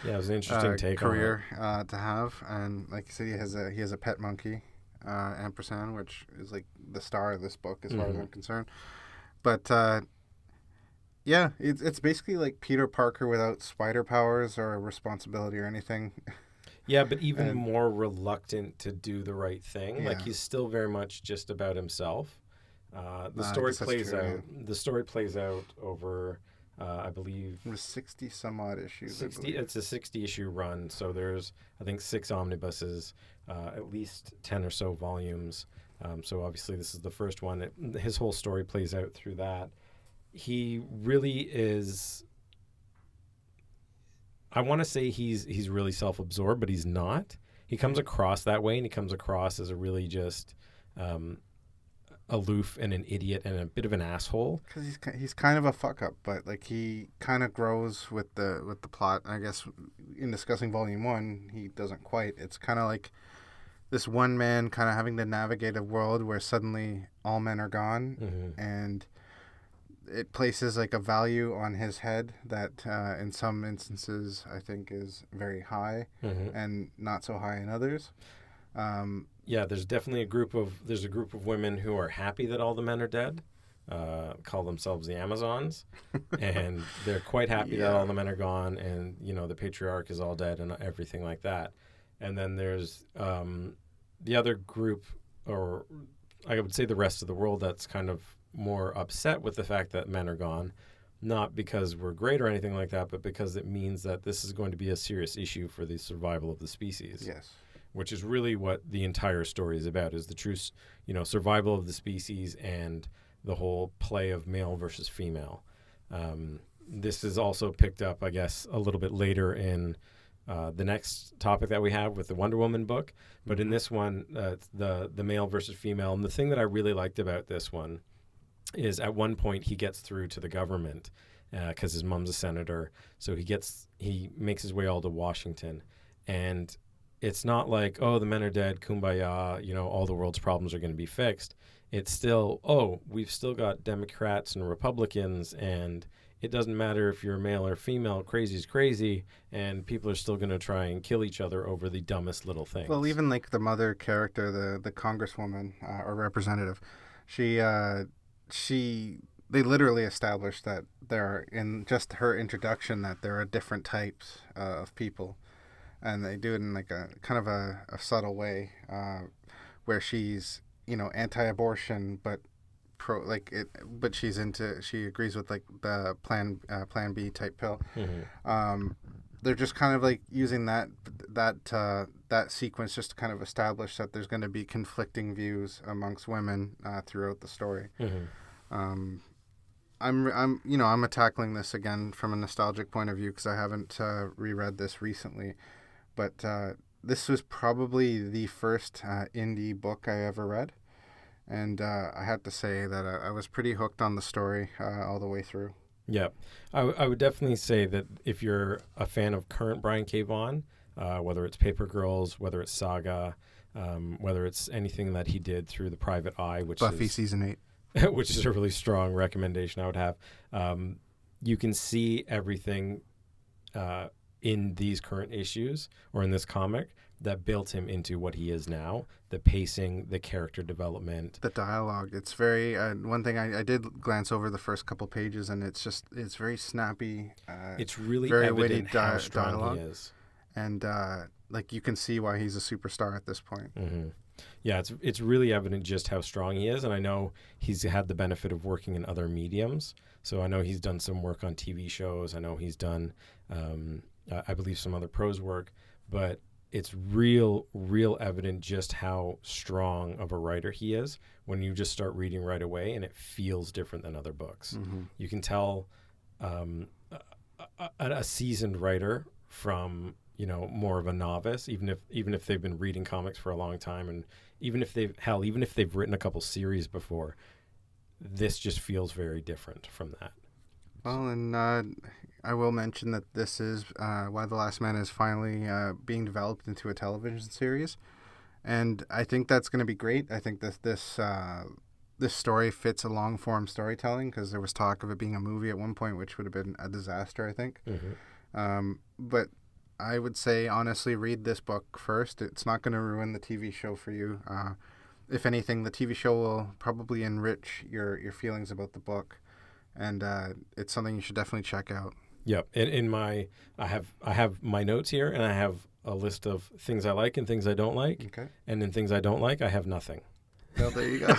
[SPEAKER 1] it was an interesting take
[SPEAKER 2] career to have. And like you said, he has a pet monkey, Ampersand, which is like the star of this book as far as I'm concerned. But it's basically like Peter Parker without spider powers or responsibility or anything.
[SPEAKER 1] Yeah, but even more reluctant to do the right thing. Yeah. Like he's still very much just about himself. The story plays out. Yeah. The story plays out over, I believe,
[SPEAKER 2] 60 some odd issues.
[SPEAKER 1] It's a 60-issue run. So there's, I think, 6 omnibuses, at least 10 or so volumes. So obviously this is the first one. His whole story plays out through that. He really is. I want to say he's really self-absorbed, but he's not. He comes across that way, and he comes across as a really just aloof and an idiot and a bit of an asshole.
[SPEAKER 2] Because he's kind of a fuck-up, but like he kind of grows with the plot. I guess in discussing Volume 1, he doesn't quite. It's kind of like this one man kind of having to navigate a world where suddenly all men are gone, and it places like a value on his head that in some instances I think is very high and not so high in others.
[SPEAKER 1] There's definitely a group of women who are happy that all the men are dead, call themselves the Amazons, and they're quite happy that all the men are gone, and the patriarch is all dead and everything like that. And then there's the other group, or I would say the rest of the world, that's kind of more upset with the fact that men are gone, not because we're great or anything like that, but because it means that this is going to be a serious issue for the survival of the species.
[SPEAKER 2] Yes.
[SPEAKER 1] Which is really what the entire story is about, is the true, survival of the species and the whole play of male versus female. This is also picked up, I guess, a little bit later in the next topic that we have with the Wonder Woman book. But in this one, the male versus female. And the thing that I really liked about this one is at one point he gets through to the government because his mom's a senator. So he makes his way all to Washington. And it's not like, oh, the men are dead, kumbaya, all the world's problems are going to be fixed. It's still, we've still got Democrats and Republicans, and it doesn't matter if you're male or female, crazy's crazy, and people are still going to try and kill each other over the dumbest little things.
[SPEAKER 2] Well, even like the mother character, the congresswoman or representative, she they literally established that there are, in just her introduction, that there are different types of people, and they do it in like a kind of a subtle way, where she's anti-abortion but pro like it, but she agrees with like the plan B type pill. They're just kind of like using that sequence just to kind of establish that there's going to be conflicting views amongst women throughout the story. I'm tackling this again from a nostalgic point of view because I haven't reread this recently, but this was probably the first indie book I ever read, and I have to say that I was pretty hooked on the story all the way through.
[SPEAKER 1] Yeah, I would definitely say that if you're a fan of current Brian K. Vaughan, whether it's Paper Girls, whether it's Saga, whether it's anything that he did through The Private Eye, which
[SPEAKER 2] Buffy
[SPEAKER 1] is
[SPEAKER 2] season 8.
[SPEAKER 1] which is a really strong recommendation I would have. You can see everything in these current issues or in this comic that built him into what he is now. The pacing, the character development.
[SPEAKER 2] The dialogue. It's very... one thing I did glance over the first couple pages, and it's very snappy.
[SPEAKER 1] It's really
[SPEAKER 2] very
[SPEAKER 1] evident
[SPEAKER 2] witty
[SPEAKER 1] how strong
[SPEAKER 2] dialogue.
[SPEAKER 1] he is.
[SPEAKER 2] And like you can see why he's a superstar at this point.
[SPEAKER 1] Yeah, it's really evident just how strong he is, and I know he's had the benefit of working in other mediums. So I know he's done some work on TV shows. I know he's done, I believe, some other prose work. But it's real evident just how strong of a writer he is when you just start reading right away, and it feels different than other books. You can tell a seasoned writer from more of a novice, even if they've been reading comics for a long time, and even if they've written a couple series before, this just feels very different from that.
[SPEAKER 2] Well, and I will mention that this is Why the Last Man is finally being developed into a television series, and I think that's going to be great. I think that this story fits a long form storytelling, because there was talk of it being a movie at one point, which would have been a disaster, I think. But I would say, honestly, read this book first. It's not going to ruin the TV show for you. If anything, the TV show will probably enrich your feelings about the book, and it's something you should definitely check out.
[SPEAKER 1] Yep. I have my notes here, and I have a list of things I like and things I don't like.
[SPEAKER 2] Okay.
[SPEAKER 1] And in things I don't like, I have nothing.
[SPEAKER 2] Well, there you go.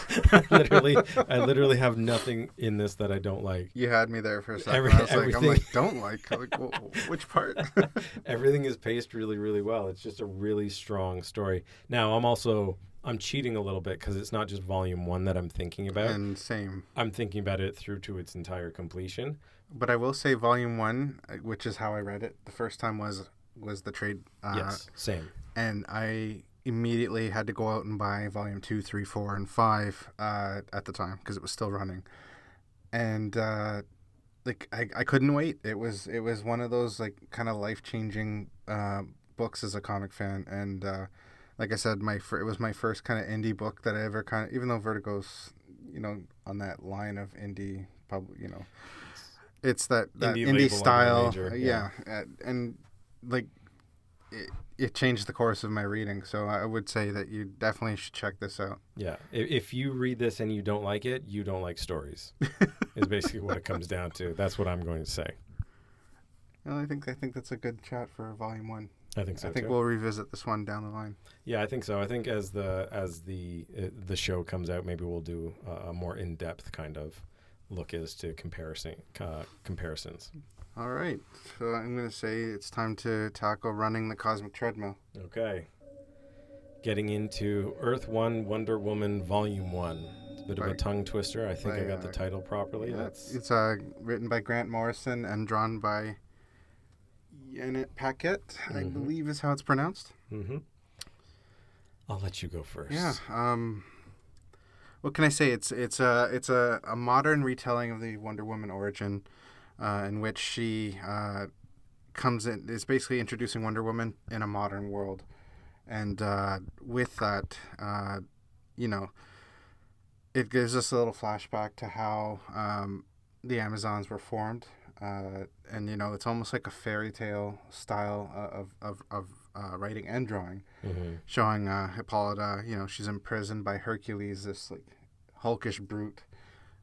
[SPEAKER 1] I literally have nothing in this that I don't like.
[SPEAKER 2] You had me there for a second. I'm don't like. Which part?
[SPEAKER 1] Everything is paced really, really well. It's just a really strong story. Now, I'm cheating a little bit because it's not just volume 1 that I'm thinking about.
[SPEAKER 2] And same.
[SPEAKER 1] I'm thinking about it through to its entire completion.
[SPEAKER 2] But I will say volume 1, which is how I read it the first time, was the trade.
[SPEAKER 1] Yes, same.
[SPEAKER 2] And I immediately had to go out and buy volume 2, 3, 4, and 5 at the time, because it was still running. And I couldn't wait. It was one of those like kind of life-changing books as a comic fan. And like I said, it was my first kind of indie book that I ever kind of, even though Vertigo's on that line of indie, probably it's that indie style, yeah. And like it changed the course of my reading. So I would say that you definitely should check this out.
[SPEAKER 1] Yeah, if you read this and you don't like it, you don't like stories. Is basically what it comes down to. That's what I'm going to say.
[SPEAKER 2] Well, I think that's a good chat for volume 1.
[SPEAKER 1] I think so.
[SPEAKER 2] I think
[SPEAKER 1] too.
[SPEAKER 2] we'll revisit this one down the line.
[SPEAKER 1] Yeah, I think so. I think as the show comes out, maybe we'll do a more in-depth kind of look as to comparisons.
[SPEAKER 2] All right. So I'm going to say it's time to tackle Running the Cosmic Treadmill.
[SPEAKER 1] Okay. Getting into Earth 1 Wonder Woman Volume 1. It's a bit of a tongue twister. I think I got the title properly.
[SPEAKER 2] Yeah, it's written by Grant Morrison and drawn by Janet Paquette, I believe is how it's pronounced.
[SPEAKER 1] I'll let you go first.
[SPEAKER 2] Yeah. What can I say? It's a modern retelling of the Wonder Woman origin, in which she comes in. It's basically introducing Wonder Woman in a modern world, and with that, it gives us a little flashback to how the Amazons were formed. And it's almost like a fairy tale style of writing and drawing, showing Hippolyta. She's imprisoned by Hercules, this like hulkish brute,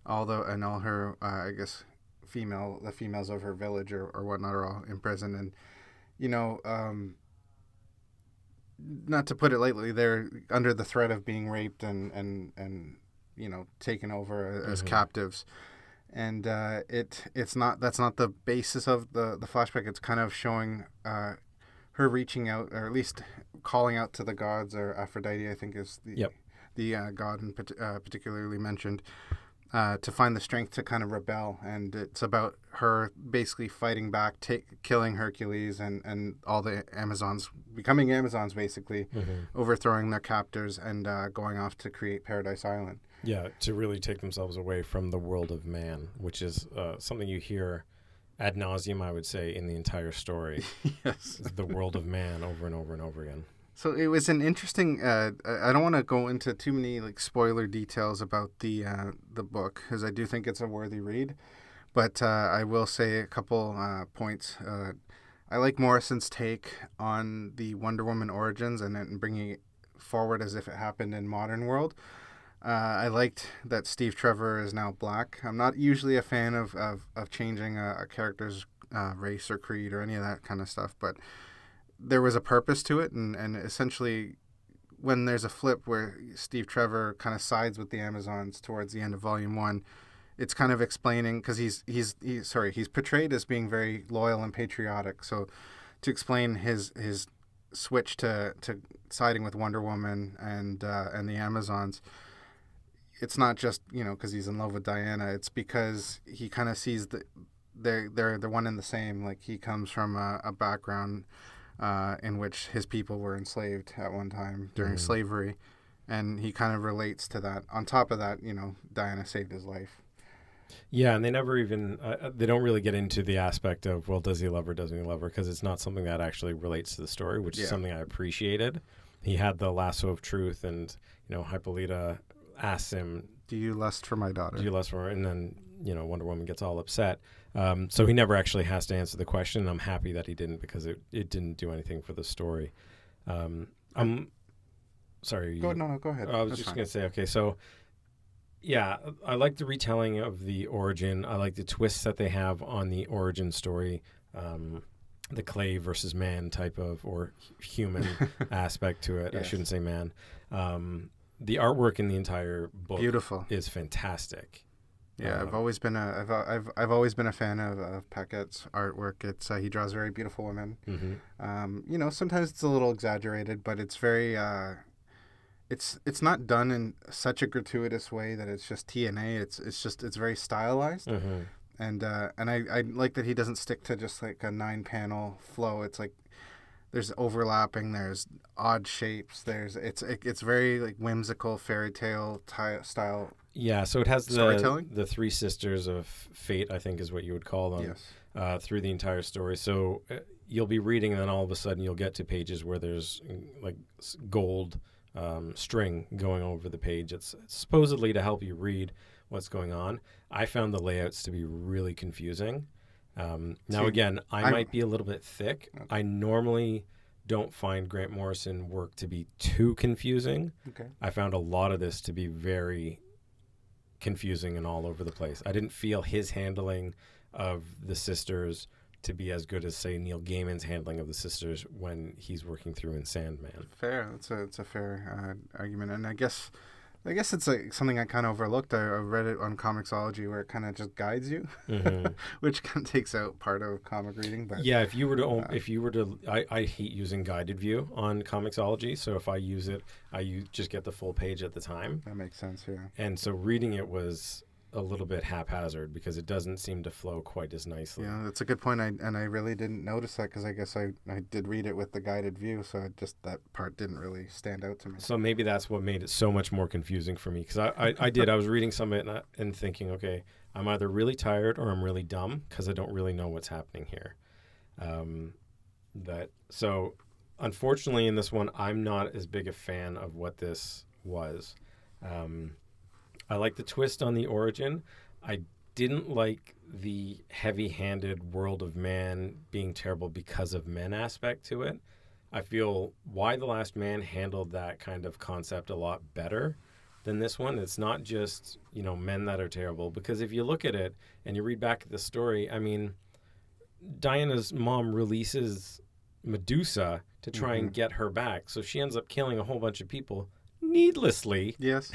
[SPEAKER 2] all her I guess the females of her village or whatnot are all in prison, and you know, not to put it lightly, they're under the threat of being raped and taken over as
[SPEAKER 1] Mm-hmm.
[SPEAKER 2] captives. And it's not that's not the basis of the flashback. It's kind of showing her reaching out, or at least calling out to the gods, or Aphrodite, I think is
[SPEAKER 1] Yep.
[SPEAKER 2] the god particularly mentioned, to find the strength to kind of rebel. And it's about her basically fighting back, killing Hercules and all the Amazons, becoming Amazons basically,
[SPEAKER 1] Mm-hmm.
[SPEAKER 2] overthrowing their captors and going off to create Paradise Island.
[SPEAKER 1] Yeah, to really take themselves away from the world of man, which is something you hear ad nauseum, I would say, in the entire story.
[SPEAKER 2] Yes.
[SPEAKER 1] Is the world of man over and over and over again.
[SPEAKER 2] So it was an interesting. I don't want to go into too many like spoiler details about the book, because I do think it's a worthy read. But I will say a couple points. I like Morrison's take on the Wonder Woman origins and bringing it forward as if it happened in modern world. I liked that Steve Trevor is now black. I'm not usually a fan of changing a character's race or creed or any of that kind of stuff, but there was a purpose to it, and essentially when there's a flip where Steve Trevor kind of sides with the Amazons towards the end of Volume 1, it's kind of explaining, because he's portrayed as being very loyal and patriotic. So to explain his switch to siding with Wonder Woman and the Amazons, it's not just because he's in love with Diana. It's because he kind of sees that they're the one and the same. Like, he comes from a background in which his people were enslaved at one time during slavery, and he kind of relates to that. On top of that, Diana saved his life.
[SPEAKER 1] Yeah, and they never even they don't really get into the aspect of, well, does he love her, doesn't he love her, because it's not something that actually relates to the story, which is something I appreciated. He had the lasso of truth, and Hippolyta asks him,
[SPEAKER 2] "Do you lust for my daughter?
[SPEAKER 1] Do you lust for her?" And then Wonder Woman gets all upset. So he never actually has to answer the question. And I'm happy that he didn't, because it didn't do anything for the story. I'm sorry.
[SPEAKER 2] Go ahead.
[SPEAKER 1] I was just going to say, okay, so yeah, I like the retelling of the origin. I like the twists that they have on the origin story, the clay versus man type of, or human aspect to it. Yes. I shouldn't say man. The artwork in the entire book
[SPEAKER 2] beautiful
[SPEAKER 1] is fantastic.
[SPEAKER 2] Yeah, I've always been I've always been a fan of Paquette's artwork. It's he draws very beautiful women.
[SPEAKER 1] Mm-hmm.
[SPEAKER 2] Sometimes it's a little exaggerated, but it's very it's not done in such a gratuitous way that it's just TNA. It's very stylized.
[SPEAKER 1] Mm-hmm.
[SPEAKER 2] And I like that he doesn't stick to just like a 9-panel flow. It's like there's overlapping, there's odd shapes, it's very like whimsical fairy tale style.
[SPEAKER 1] Yeah, so it has
[SPEAKER 2] storytelling.
[SPEAKER 1] The three sisters of fate, I think is what you would call them.
[SPEAKER 2] Yes.
[SPEAKER 1] Through the entire story. So you'll be reading, and then all of a sudden you'll get to pages where there's like gold string going over the page. It's supposedly to help you read what's going on. I found the layouts to be really confusing. Now, again, I might be a little bit thick. Okay. I normally don't find Grant Morrison work to be too confusing.
[SPEAKER 2] Okay.
[SPEAKER 1] I found a lot of this to be very confusing and all over the place. I didn't feel his handling of the sisters to be as good as, say, Neil Gaiman's handling of the sisters when he's working through in Sandman.
[SPEAKER 2] Fair. It's a fair argument, and I guess it's something I kind of overlooked. I read it on Comixology, where it kind of just guides you,
[SPEAKER 1] mm-hmm.
[SPEAKER 2] which kind of takes out part of comic reading. But
[SPEAKER 1] yeah, if you were to, I hate using guided view on Comixology. So if I use it, just get the full page at the time.
[SPEAKER 2] That makes sense, yeah.
[SPEAKER 1] And so reading it was a little bit haphazard because it doesn't seem to flow quite as nicely.
[SPEAKER 2] Yeah, that's a good point. I really didn't notice that because I guess I did read it with the guided view, so that part didn't really stand out to me.
[SPEAKER 1] So maybe that's what made it so much more confusing for me, because I was reading some of it and thinking, okay, I'm either really tired or I'm really dumb because I don't really know what's happening here. So unfortunately in this one, I'm not as big a fan of what this was. I like the twist on the origin. I didn't like the heavy-handed world of man being terrible because of men aspect to it. I feel Why the Last Man handled that kind of concept a lot better. than this one. It's not just, men that are terrible. Because if you look at it and you read back at the story, I mean, Diana's mom releases Medusa to try and get her back. So she ends up killing a whole bunch of people needlessly.
[SPEAKER 2] Yes.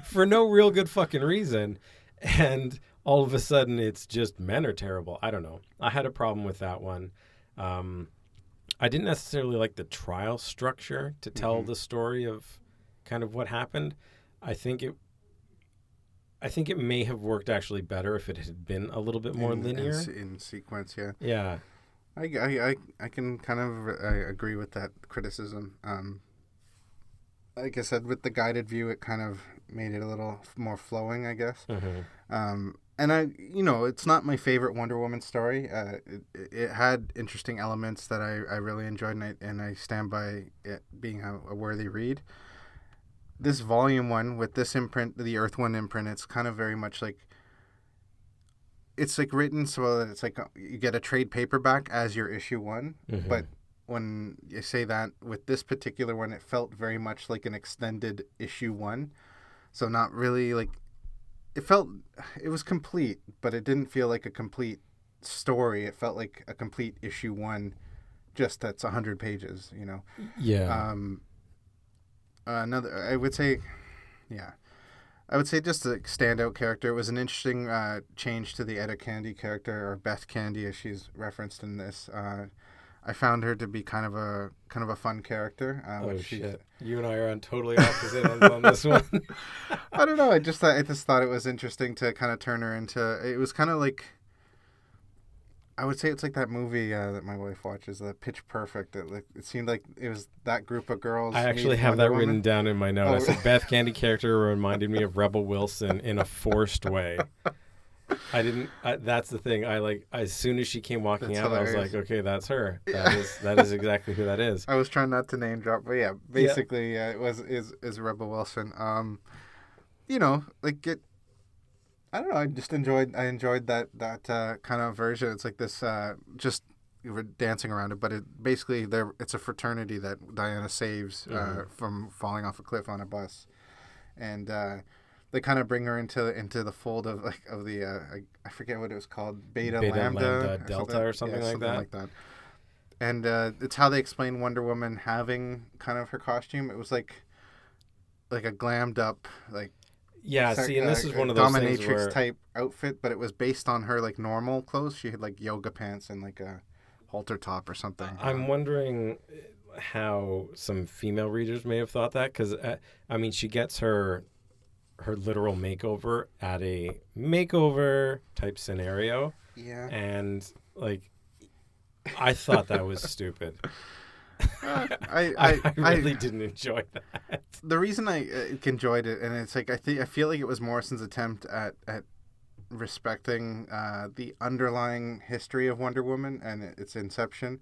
[SPEAKER 1] For no real good fucking reason. And all of a sudden it's just men are terrible. I don't know. I had a problem with that one. I didn't necessarily like the trial structure to tell the story of kind of what happened. I think it may have worked actually better if it had been a little bit more linear.
[SPEAKER 2] In sequence, yeah.
[SPEAKER 1] Yeah.
[SPEAKER 2] I can kind of agree with that criticism. Like I said, with the guided view, it kind of made it a little more flowing, I guess. And it's not my favorite Wonder Woman story. It had interesting elements that I really enjoyed, and I stand by it being a worthy read. This volume 1 with this imprint, the Earth 1 imprint, it's kind of very much like, it's like written so that it's like you get a trade paperback as your issue 1, but when you say that with this particular one, it felt very much like an extended issue 1. So not really like, it was complete, but it didn't feel like a complete story. It felt like a complete issue 1, just that's 100 pages,
[SPEAKER 1] Yeah.
[SPEAKER 2] I would say just a standout character. It was an interesting change to the Etta Candy character, or Beth Candy as she's referenced in this. I found her to be kind of a fun character.
[SPEAKER 1] Shit! You and I are on totally opposite ends on this one.
[SPEAKER 2] I don't know. I just thought it was interesting to kind of turn her into. It was kind of like, I would say it's like that movie that my wife watches, Pitch Perfect. It seemed like it was that group of girls.
[SPEAKER 1] I actually have that written down in my notes. The Beth Candy character reminded me of Rebel Wilson in a forced way. That's the thing. As soon as she came walking out, hilarious. I was like, okay, that's her. That is exactly who that is.
[SPEAKER 2] I was trying not to name drop, but yeah, basically, it is Rebel Wilson. I don't know. I just enjoyed that kind of version. It's like this, just we're dancing around it, but it's a fraternity that Diana saves from falling off a cliff on a bus, and they kind of bring her into the fold of the I forget what it was called, Beta Lambda
[SPEAKER 1] Delta or something like that.
[SPEAKER 2] And it's how they explain Wonder Woman having kind of her costume. It was like a glammed up
[SPEAKER 1] and this is one of those things
[SPEAKER 2] dominatrix type outfit, but it was based on her like normal clothes. She had like yoga pants and like a halter top or something.
[SPEAKER 1] I'm wondering how some female readers may have thought that, because she gets her literal makeover at a makeover type scenario. Yeah. And I thought that was stupid. I really didn't enjoy that.
[SPEAKER 2] The reason I enjoyed it, and it's like I feel like it was Morrison's attempt at respecting the underlying history of Wonder Woman and its inception.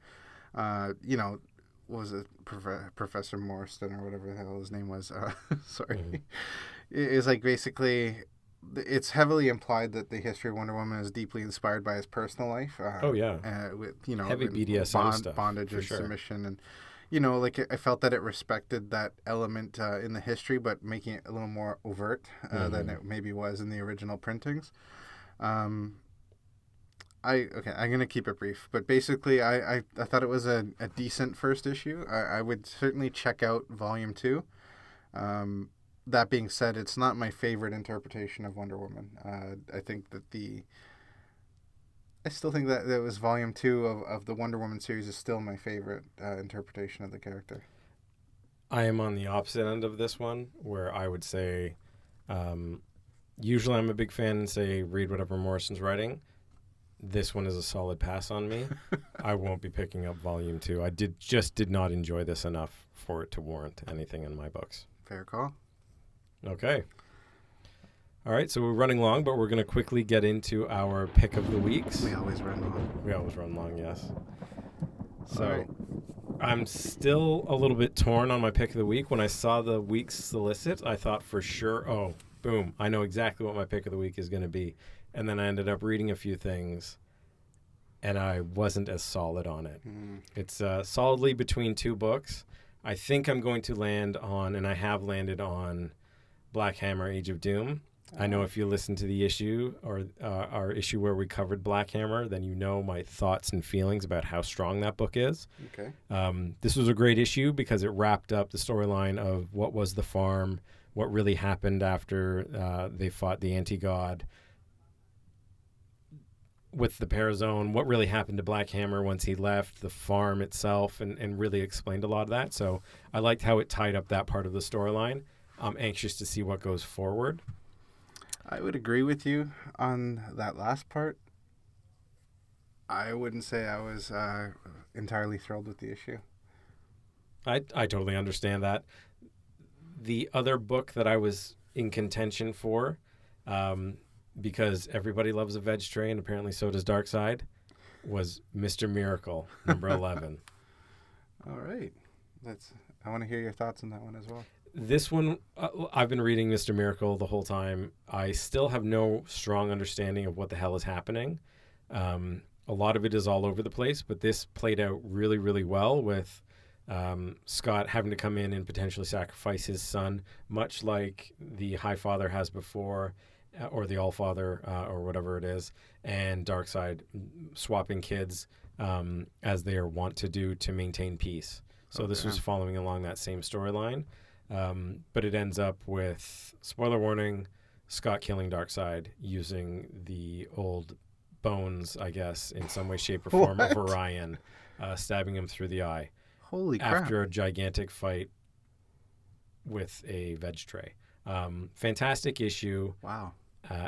[SPEAKER 2] Was it Professor Morrison or whatever the hell his name was? Sorry. Is like basically, it's heavily implied that the history of Wonder Woman is deeply inspired by his personal life. With
[SPEAKER 1] heavy BDSM stuff,
[SPEAKER 2] bondage and submission, and I felt that it respected that element in the history, but making it a little more overt than it maybe was in the original printings. I'm gonna keep it brief, but basically, I thought it was a decent first issue. I would certainly check out Volume 2. That being said, it's not my favorite interpretation of Wonder Woman. I still think that it was Volume 2 of the Wonder Woman series is still my favorite interpretation of the character.
[SPEAKER 1] I am on the opposite end of this one, where I would say, usually I'm a big fan and say read whatever Morrison's writing. This one is a solid pass on me. I won't be picking up Volume 2. I did not enjoy this enough for it to warrant anything in my books.
[SPEAKER 2] Fair call.
[SPEAKER 1] Okay. All right, so we're running long, but we're going to quickly get into our pick of the weeks.
[SPEAKER 2] We always run long.
[SPEAKER 1] Yes. So I'm still a little bit torn on my pick of the week. When I saw the week's solicit, I thought for sure, oh, boom, I know exactly what my pick of the week is going to be. And then I ended up reading a few things, and I wasn't as solid on it. It's solidly between two books. I think I'm going to land on, and I have landed on, Black Hammer, Age of Doom. I know if you listen to the issue or our issue where we covered Black Hammer, then you know my thoughts and feelings about how strong that book is.
[SPEAKER 2] Okay.
[SPEAKER 1] This was a great issue because it wrapped up the storyline of what was the farm, what really happened after they fought the anti-god with the Parazone, what really happened to Black Hammer once he left, the farm itself, and really explained a lot of that. So I liked how it tied up that part of the storyline. I'm anxious to see what goes forward.
[SPEAKER 2] I would agree with you on that last part. I wouldn't say I was entirely thrilled with the issue.
[SPEAKER 1] I totally understand that. The other book that I was in contention for, because everybody loves a veg tray and apparently so does Darkseid, was Mr. Miracle, number 11.
[SPEAKER 2] All right. I want to hear your thoughts on that one as well.
[SPEAKER 1] This one, I've been reading Mr. Miracle the whole time. I still have no strong understanding of what the hell is happening. A lot of it is all over the place, but this played out really, really well with Scott having to come in and potentially sacrifice his son, much like the High Father has before, or the All Father, or whatever it is, and Darkseid swapping kids as they are wont to do to maintain peace. So this was following along that same storyline. But it ends up with, spoiler warning, Scott killing Darkseid using the old bones, I guess, in some way, shape, or form of Orion, stabbing him through the eye.
[SPEAKER 2] Holy crap.
[SPEAKER 1] After a gigantic fight with a veg tray. Fantastic issue.
[SPEAKER 2] Wow.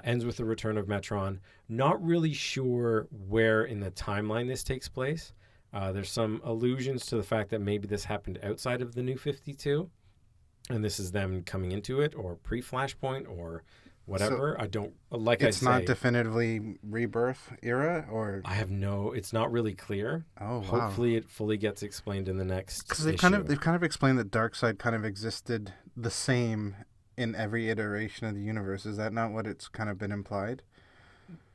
[SPEAKER 1] Ends with the return of Metron. Not really sure where in the timeline this takes place. There's some allusions to the fact that maybe this happened outside of the New 52. And this is them coming into it, or pre-Flashpoint, or whatever. So it's
[SPEAKER 2] not definitively Rebirth era, or
[SPEAKER 1] I have it's not really clear.
[SPEAKER 2] Oh, wow.
[SPEAKER 1] Hopefully it fully gets explained in the next issue.
[SPEAKER 2] Because they've kind of explained that Darkseid kind of existed the same in every iteration of the universe. Is that not what it's kind of been implied?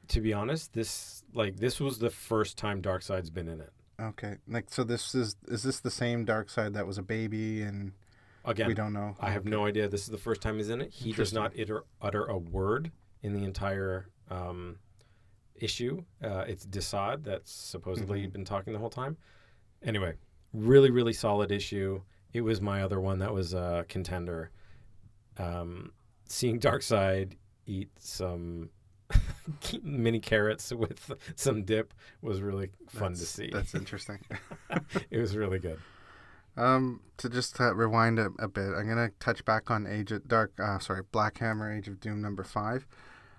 [SPEAKER 1] To be honest, this was the first time Darkseid's been in it.
[SPEAKER 2] Okay. So is this the same Darkseid that was a baby and...
[SPEAKER 1] Again,
[SPEAKER 2] we don't know.
[SPEAKER 1] I have no idea. This is the first time he's in it. He does not utter a word in the entire issue. It's Desaad that's supposedly been talking the whole time. Anyway, really, really solid issue. It was my other one that was a contender. Seeing Darkseid eat some mini carrots with some dip was really fun to see.
[SPEAKER 2] That's interesting.
[SPEAKER 1] It was really good.
[SPEAKER 2] To just rewind a bit, I'm gonna touch back on Black Hammer, Age of Doom number 5.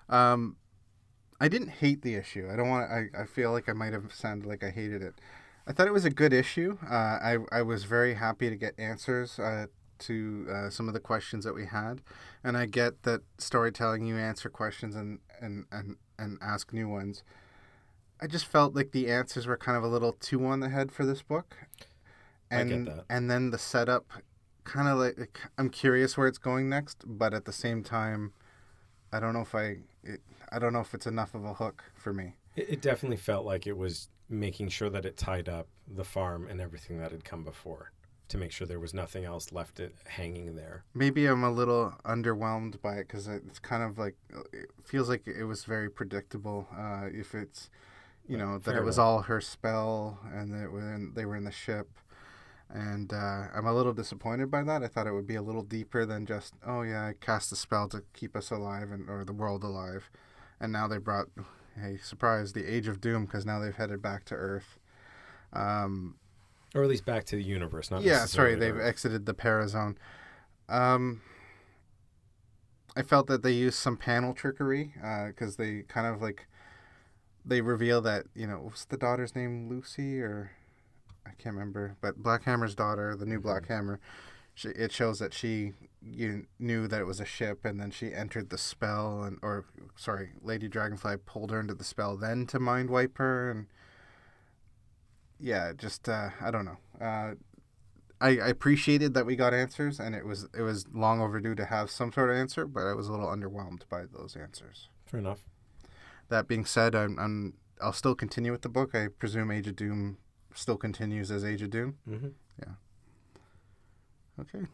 [SPEAKER 2] I didn't hate the issue. I feel like I might have sounded like I hated it. I thought it was a good issue. I was very happy to get answers to some of the questions that we had, and I get that storytelling, you answer questions and ask new ones. I just felt like the answers were kind of a little too on the head for this book.
[SPEAKER 1] I get that.
[SPEAKER 2] And then the setup, kind of like I'm curious where it's going next, but at the same time, I don't know if it's enough of a hook for me.
[SPEAKER 1] It definitely felt like it was making sure that it tied up the farm and everything that had come before, to make sure there was nothing else left hanging there.
[SPEAKER 2] Maybe I'm a little underwhelmed by it because it's kind of like, it feels like it was very predictable. If it's, that it was all her spell and that they were in the ship. And I'm a little disappointed by that. I thought it would be a little deeper than just, I cast a spell to keep us alive or the world alive. And now they brought, hey, surprise, the Age of Doom, because now they've headed back to Earth.
[SPEAKER 1] Or at least back to the universe, not
[SPEAKER 2] yeah,
[SPEAKER 1] necessarily
[SPEAKER 2] sorry, they've exited the Parazone. I felt that they used some panel trickery because they kind of they reveal that, what's the daughter's name, Lucy, or... I can't remember, but Black Hammer's daughter, the new Black Hammer, it shows that she knew that it was a ship, and then she entered the spell, Lady Dragonfly pulled her into the spell then to mind wipe her, and I don't know. I appreciated that we got answers, and it was long overdue to have some sort of answer, but I was a little underwhelmed by those answers.
[SPEAKER 1] Fair enough.
[SPEAKER 2] That being said, I'll still continue with the book. I presume Age of Doom still continues as Age of Doom.
[SPEAKER 1] Mm-hmm.
[SPEAKER 2] Yeah. Okay.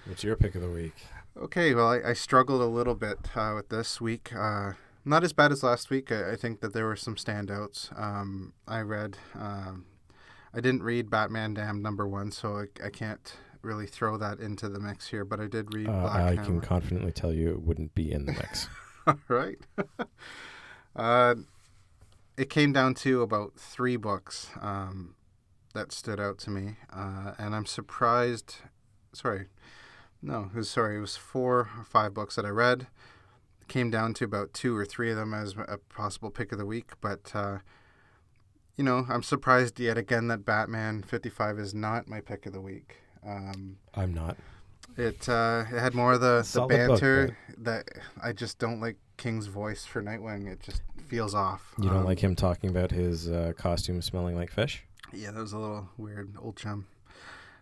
[SPEAKER 1] What's your pick of the week?
[SPEAKER 2] Okay, well, I struggled a little bit with this week. Not as bad as last week. I think that there were some standouts. I didn't read Batman Damned #1, so I can't really throw that into the mix here, but I did read Black
[SPEAKER 1] I
[SPEAKER 2] Hammer.
[SPEAKER 1] can confidently tell you it wouldn't be in the mix.
[SPEAKER 2] Right. It came down to about 3 books that stood out to me, and I'm surprised. Sorry, no, it was 4 or 5 books that I read. It came down to about 2 or 3 of them as a possible pick of the week, but I'm surprised yet again that Batman 55 is not my pick of the week.
[SPEAKER 1] I'm not.
[SPEAKER 2] It had more of the
[SPEAKER 1] Solid
[SPEAKER 2] banter
[SPEAKER 1] book,
[SPEAKER 2] that I just don't like. King's voice for Nightwing, it just feels off.
[SPEAKER 1] You don't like him talking about his costume smelling like fish?
[SPEAKER 2] Yeah, that was a little weird, old chum.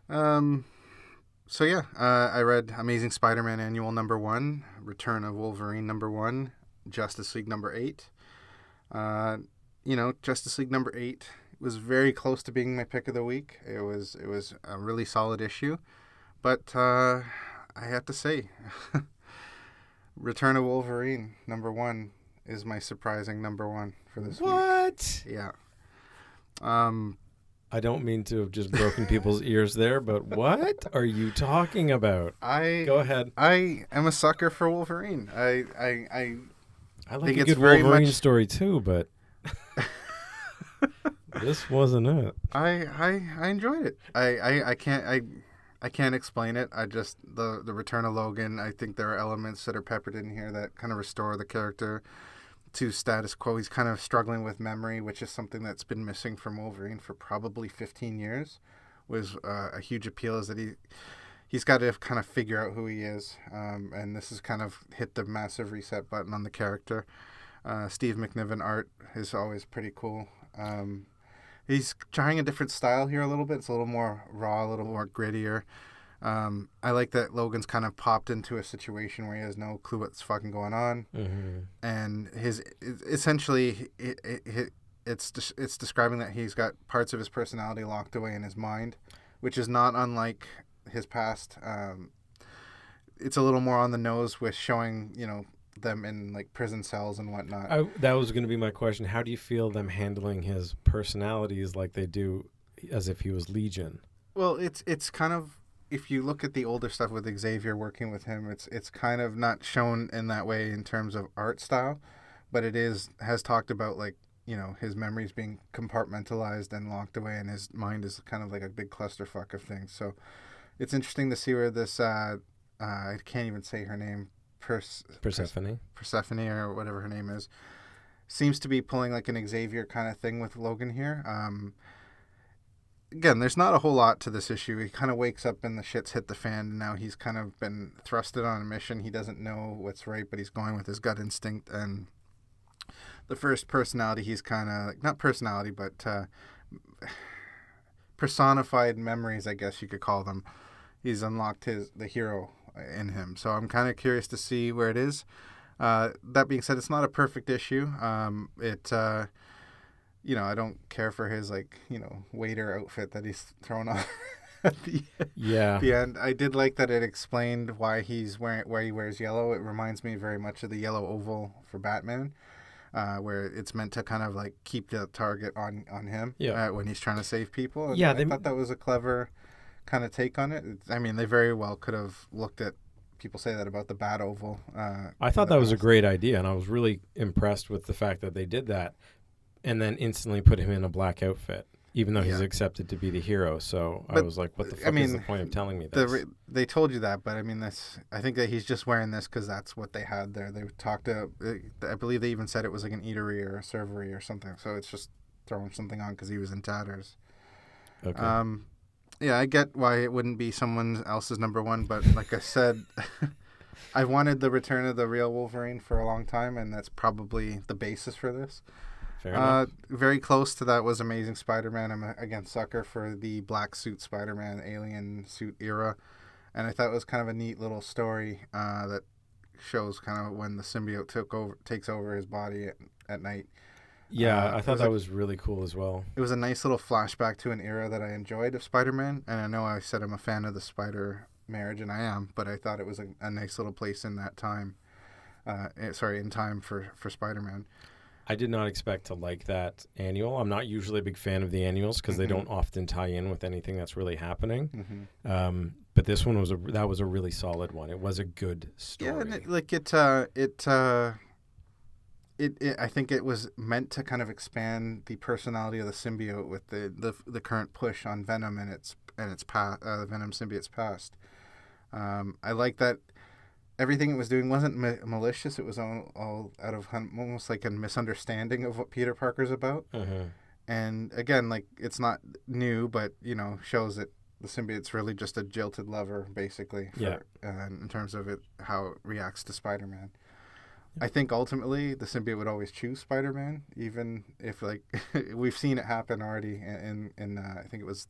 [SPEAKER 2] So yeah, I read Amazing Spider-Man Annual #1, Return of Wolverine #1, Justice League #8. Justice League #8 was very close to being my pick of the week. It was a really solid issue, but I have to say, Return of Wolverine #1 is my surprising #1 for this week.
[SPEAKER 1] What?
[SPEAKER 2] Yeah.
[SPEAKER 1] I don't mean to have just broken people's ears there, but what are you talking about? Go ahead.
[SPEAKER 2] I am a sucker for Wolverine. I
[SPEAKER 1] like
[SPEAKER 2] think
[SPEAKER 1] a
[SPEAKER 2] it's
[SPEAKER 1] good
[SPEAKER 2] very
[SPEAKER 1] Wolverine
[SPEAKER 2] much-
[SPEAKER 1] story too, but this wasn't it.
[SPEAKER 2] I enjoyed it. I can't explain it. I just the return of Logan. I think there are elements that are peppered in here that kind of restore the character to status quo. He's kind of struggling with memory, which is something that's been missing from Wolverine for probably 15 years. Was a huge appeal is that he's got to kind of figure out who he is, and this has kind of hit the massive reset button on the character. Steve McNiven art is always pretty cool. He's trying a different style here a little bit. It's a little more raw, a little more grittier. I like that Logan's kind of popped into a situation where he has no clue what's fucking going on, and it's describing that he's got parts of his personality locked away in his mind, which is not unlike his past. It's a little more on the nose with showing them in like prison cells and whatnot.
[SPEAKER 1] That was going to be my question. How do you feel them handling his personalities like they do as if he was Legion?
[SPEAKER 2] Well, it's kind of, if you look at the older stuff with Xavier working with him, it's kind of not shown in that way in terms of art style, but it has talked about like his memories being compartmentalized and locked away, and his mind is kind of like a big clusterfuck of things. So it's interesting to see where this I can't even say her name. Persephone or whatever her name is, seems to be pulling like an Xavier kind of thing with Logan here. Again, there's not a whole lot to this issue. He kind of wakes up and the shit's hit the fan, and now he's kind of been thrusted on a mission. He doesn't know what's right, but he's going with his gut instinct. And the first personality, he's kind of not personality, but personified memories, I guess you could call them. He's unlocked the hero in him. So I'm kind of curious to see where it is. That being said, it's not a perfect issue. I don't care for his waiter outfit that he's thrown on at the end. I did like that it explained why he wears yellow. It reminds me very much of the yellow oval for Batman, where it's meant to kind of like keep the target on him when he's trying to save people. And I thought that was a clever kind of take on it. I mean, they very well could have looked at, people say that about the Bat Oval.
[SPEAKER 1] I thought that was a great idea, and I was really impressed with the fact that they did that and then instantly put him in a black outfit, even though he's accepted to be the hero. So I was like, what the fuck is the point of telling me this?
[SPEAKER 2] They told you that, but I mean, I think that he's just wearing this because that's what they had there. They talked to, I believe they even said it was like an eatery or a servery or something. So it's just throwing something on because he was in tatters.
[SPEAKER 1] Okay.
[SPEAKER 2] Yeah, I get why it wouldn't be someone else's #1, but like I said, I wanted the return of the real Wolverine for a long time, and that's probably the basis for this.
[SPEAKER 1] Fair enough.
[SPEAKER 2] Very close to that was Amazing Spider-Man. I'm again sucker for the black suit Spider-Man alien suit era, and I thought it was kind of a neat little story that shows kind of when the symbiote takes over his body at night.
[SPEAKER 1] Yeah, I thought that was really cool as well.
[SPEAKER 2] It was a nice little flashback to an era that I enjoyed of Spider-Man, and I know I said I'm a fan of the Spider marriage, and I am, but I thought it was a nice little place in that time. In time for Spider-Man.
[SPEAKER 1] I did not expect to like that annual. I'm not usually a big fan of the annuals because they don't often tie in with anything that's really happening. But this one was a really solid one. It was a good story.
[SPEAKER 2] Yeah, and I think it was meant to kind of expand the personality of the symbiote with the current push on Venom and its past, the Venom symbiote's past. I like that. Everything it was doing wasn't malicious. It was all out of almost like a misunderstanding of what Peter Parker's about. And again, like, it's not new, but, shows that the symbiote's really just a jilted lover, basically, in terms of how it reacts to Spider-Man. I think ultimately the symbiote would always choose Spider-Man, even if, like, we've seen it happen already in I think it was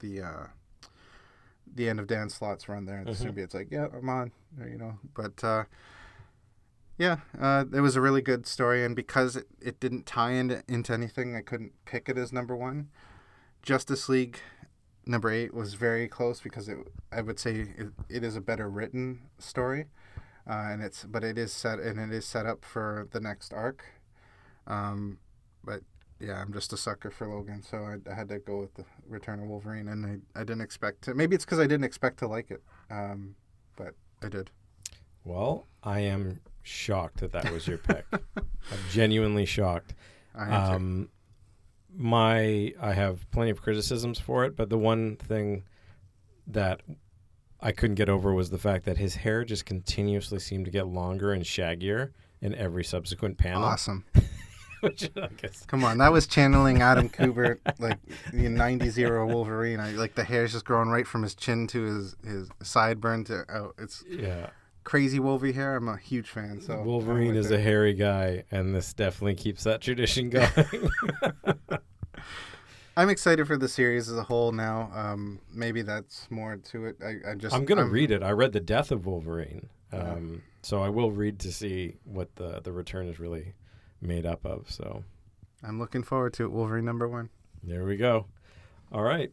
[SPEAKER 2] the end of Dan Slott's run there, and the symbiote's like, yeah, I'm on, but it was a really good story, and because it didn't tie into anything, I couldn't pick it as number one. Justice League number 8 was very close because I would say it is a better written story, and it is set up for the next arc, but yeah, I'm just a sucker for Logan, so I had to go with the Return of Wolverine, and I didn't expect to. Maybe it's because I didn't expect to like it, but I did.
[SPEAKER 1] Well, I am shocked that was your pick. I'm genuinely shocked.
[SPEAKER 2] I am too.
[SPEAKER 1] I have plenty of criticisms for it, but the one thing that I couldn't get over was the fact that his hair just continuously seemed to get longer and shaggier in every subsequent panel.
[SPEAKER 2] Awesome.
[SPEAKER 1] Which I guess.
[SPEAKER 2] Come on, that was channeling Adam Kubert, like the 90s era Wolverine. Like the hair's just growing right from his chin to his sideburn to it's crazy Wolvie hair. I'm a huge fan. So
[SPEAKER 1] Wolverine is a hairy guy, and this definitely keeps that tradition going.
[SPEAKER 2] I'm excited for the series as a whole now. Maybe that's more to it. I'm
[SPEAKER 1] gonna read it. I read The Death of Wolverine, so I will read to see what the return is really made up of. So
[SPEAKER 2] I'm looking forward to it. Wolverine number 1.
[SPEAKER 1] There we go. All right.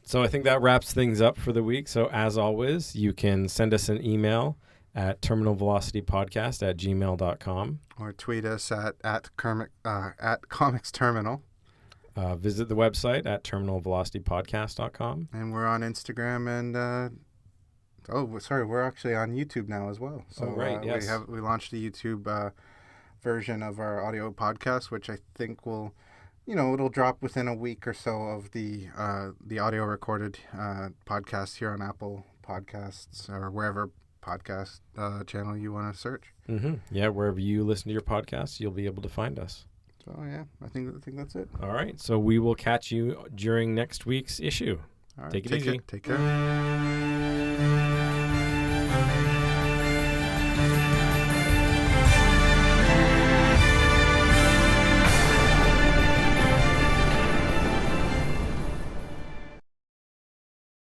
[SPEAKER 1] So I think that wraps things up for the week. So as always, you can send us an email at terminalvelocitypodcast@gmail.com.
[SPEAKER 2] Or tweet us at Comics Terminal.
[SPEAKER 1] Visit the website at terminalvelocitypodcast.com.
[SPEAKER 2] And we're on Instagram and we're actually on YouTube now as well. So
[SPEAKER 1] yes.
[SPEAKER 2] We launched a YouTube version of our audio podcast, which I think will, it'll drop within a week or so of the audio recorded podcast here on Apple Podcasts or wherever podcast channel you want to search.
[SPEAKER 1] Yeah, wherever you listen to your podcasts, you'll be able to find us.
[SPEAKER 2] So yeah, I think that's it.
[SPEAKER 1] All right, so we will catch you during next week's issue.
[SPEAKER 2] All right,
[SPEAKER 1] take it easy.
[SPEAKER 2] Take care.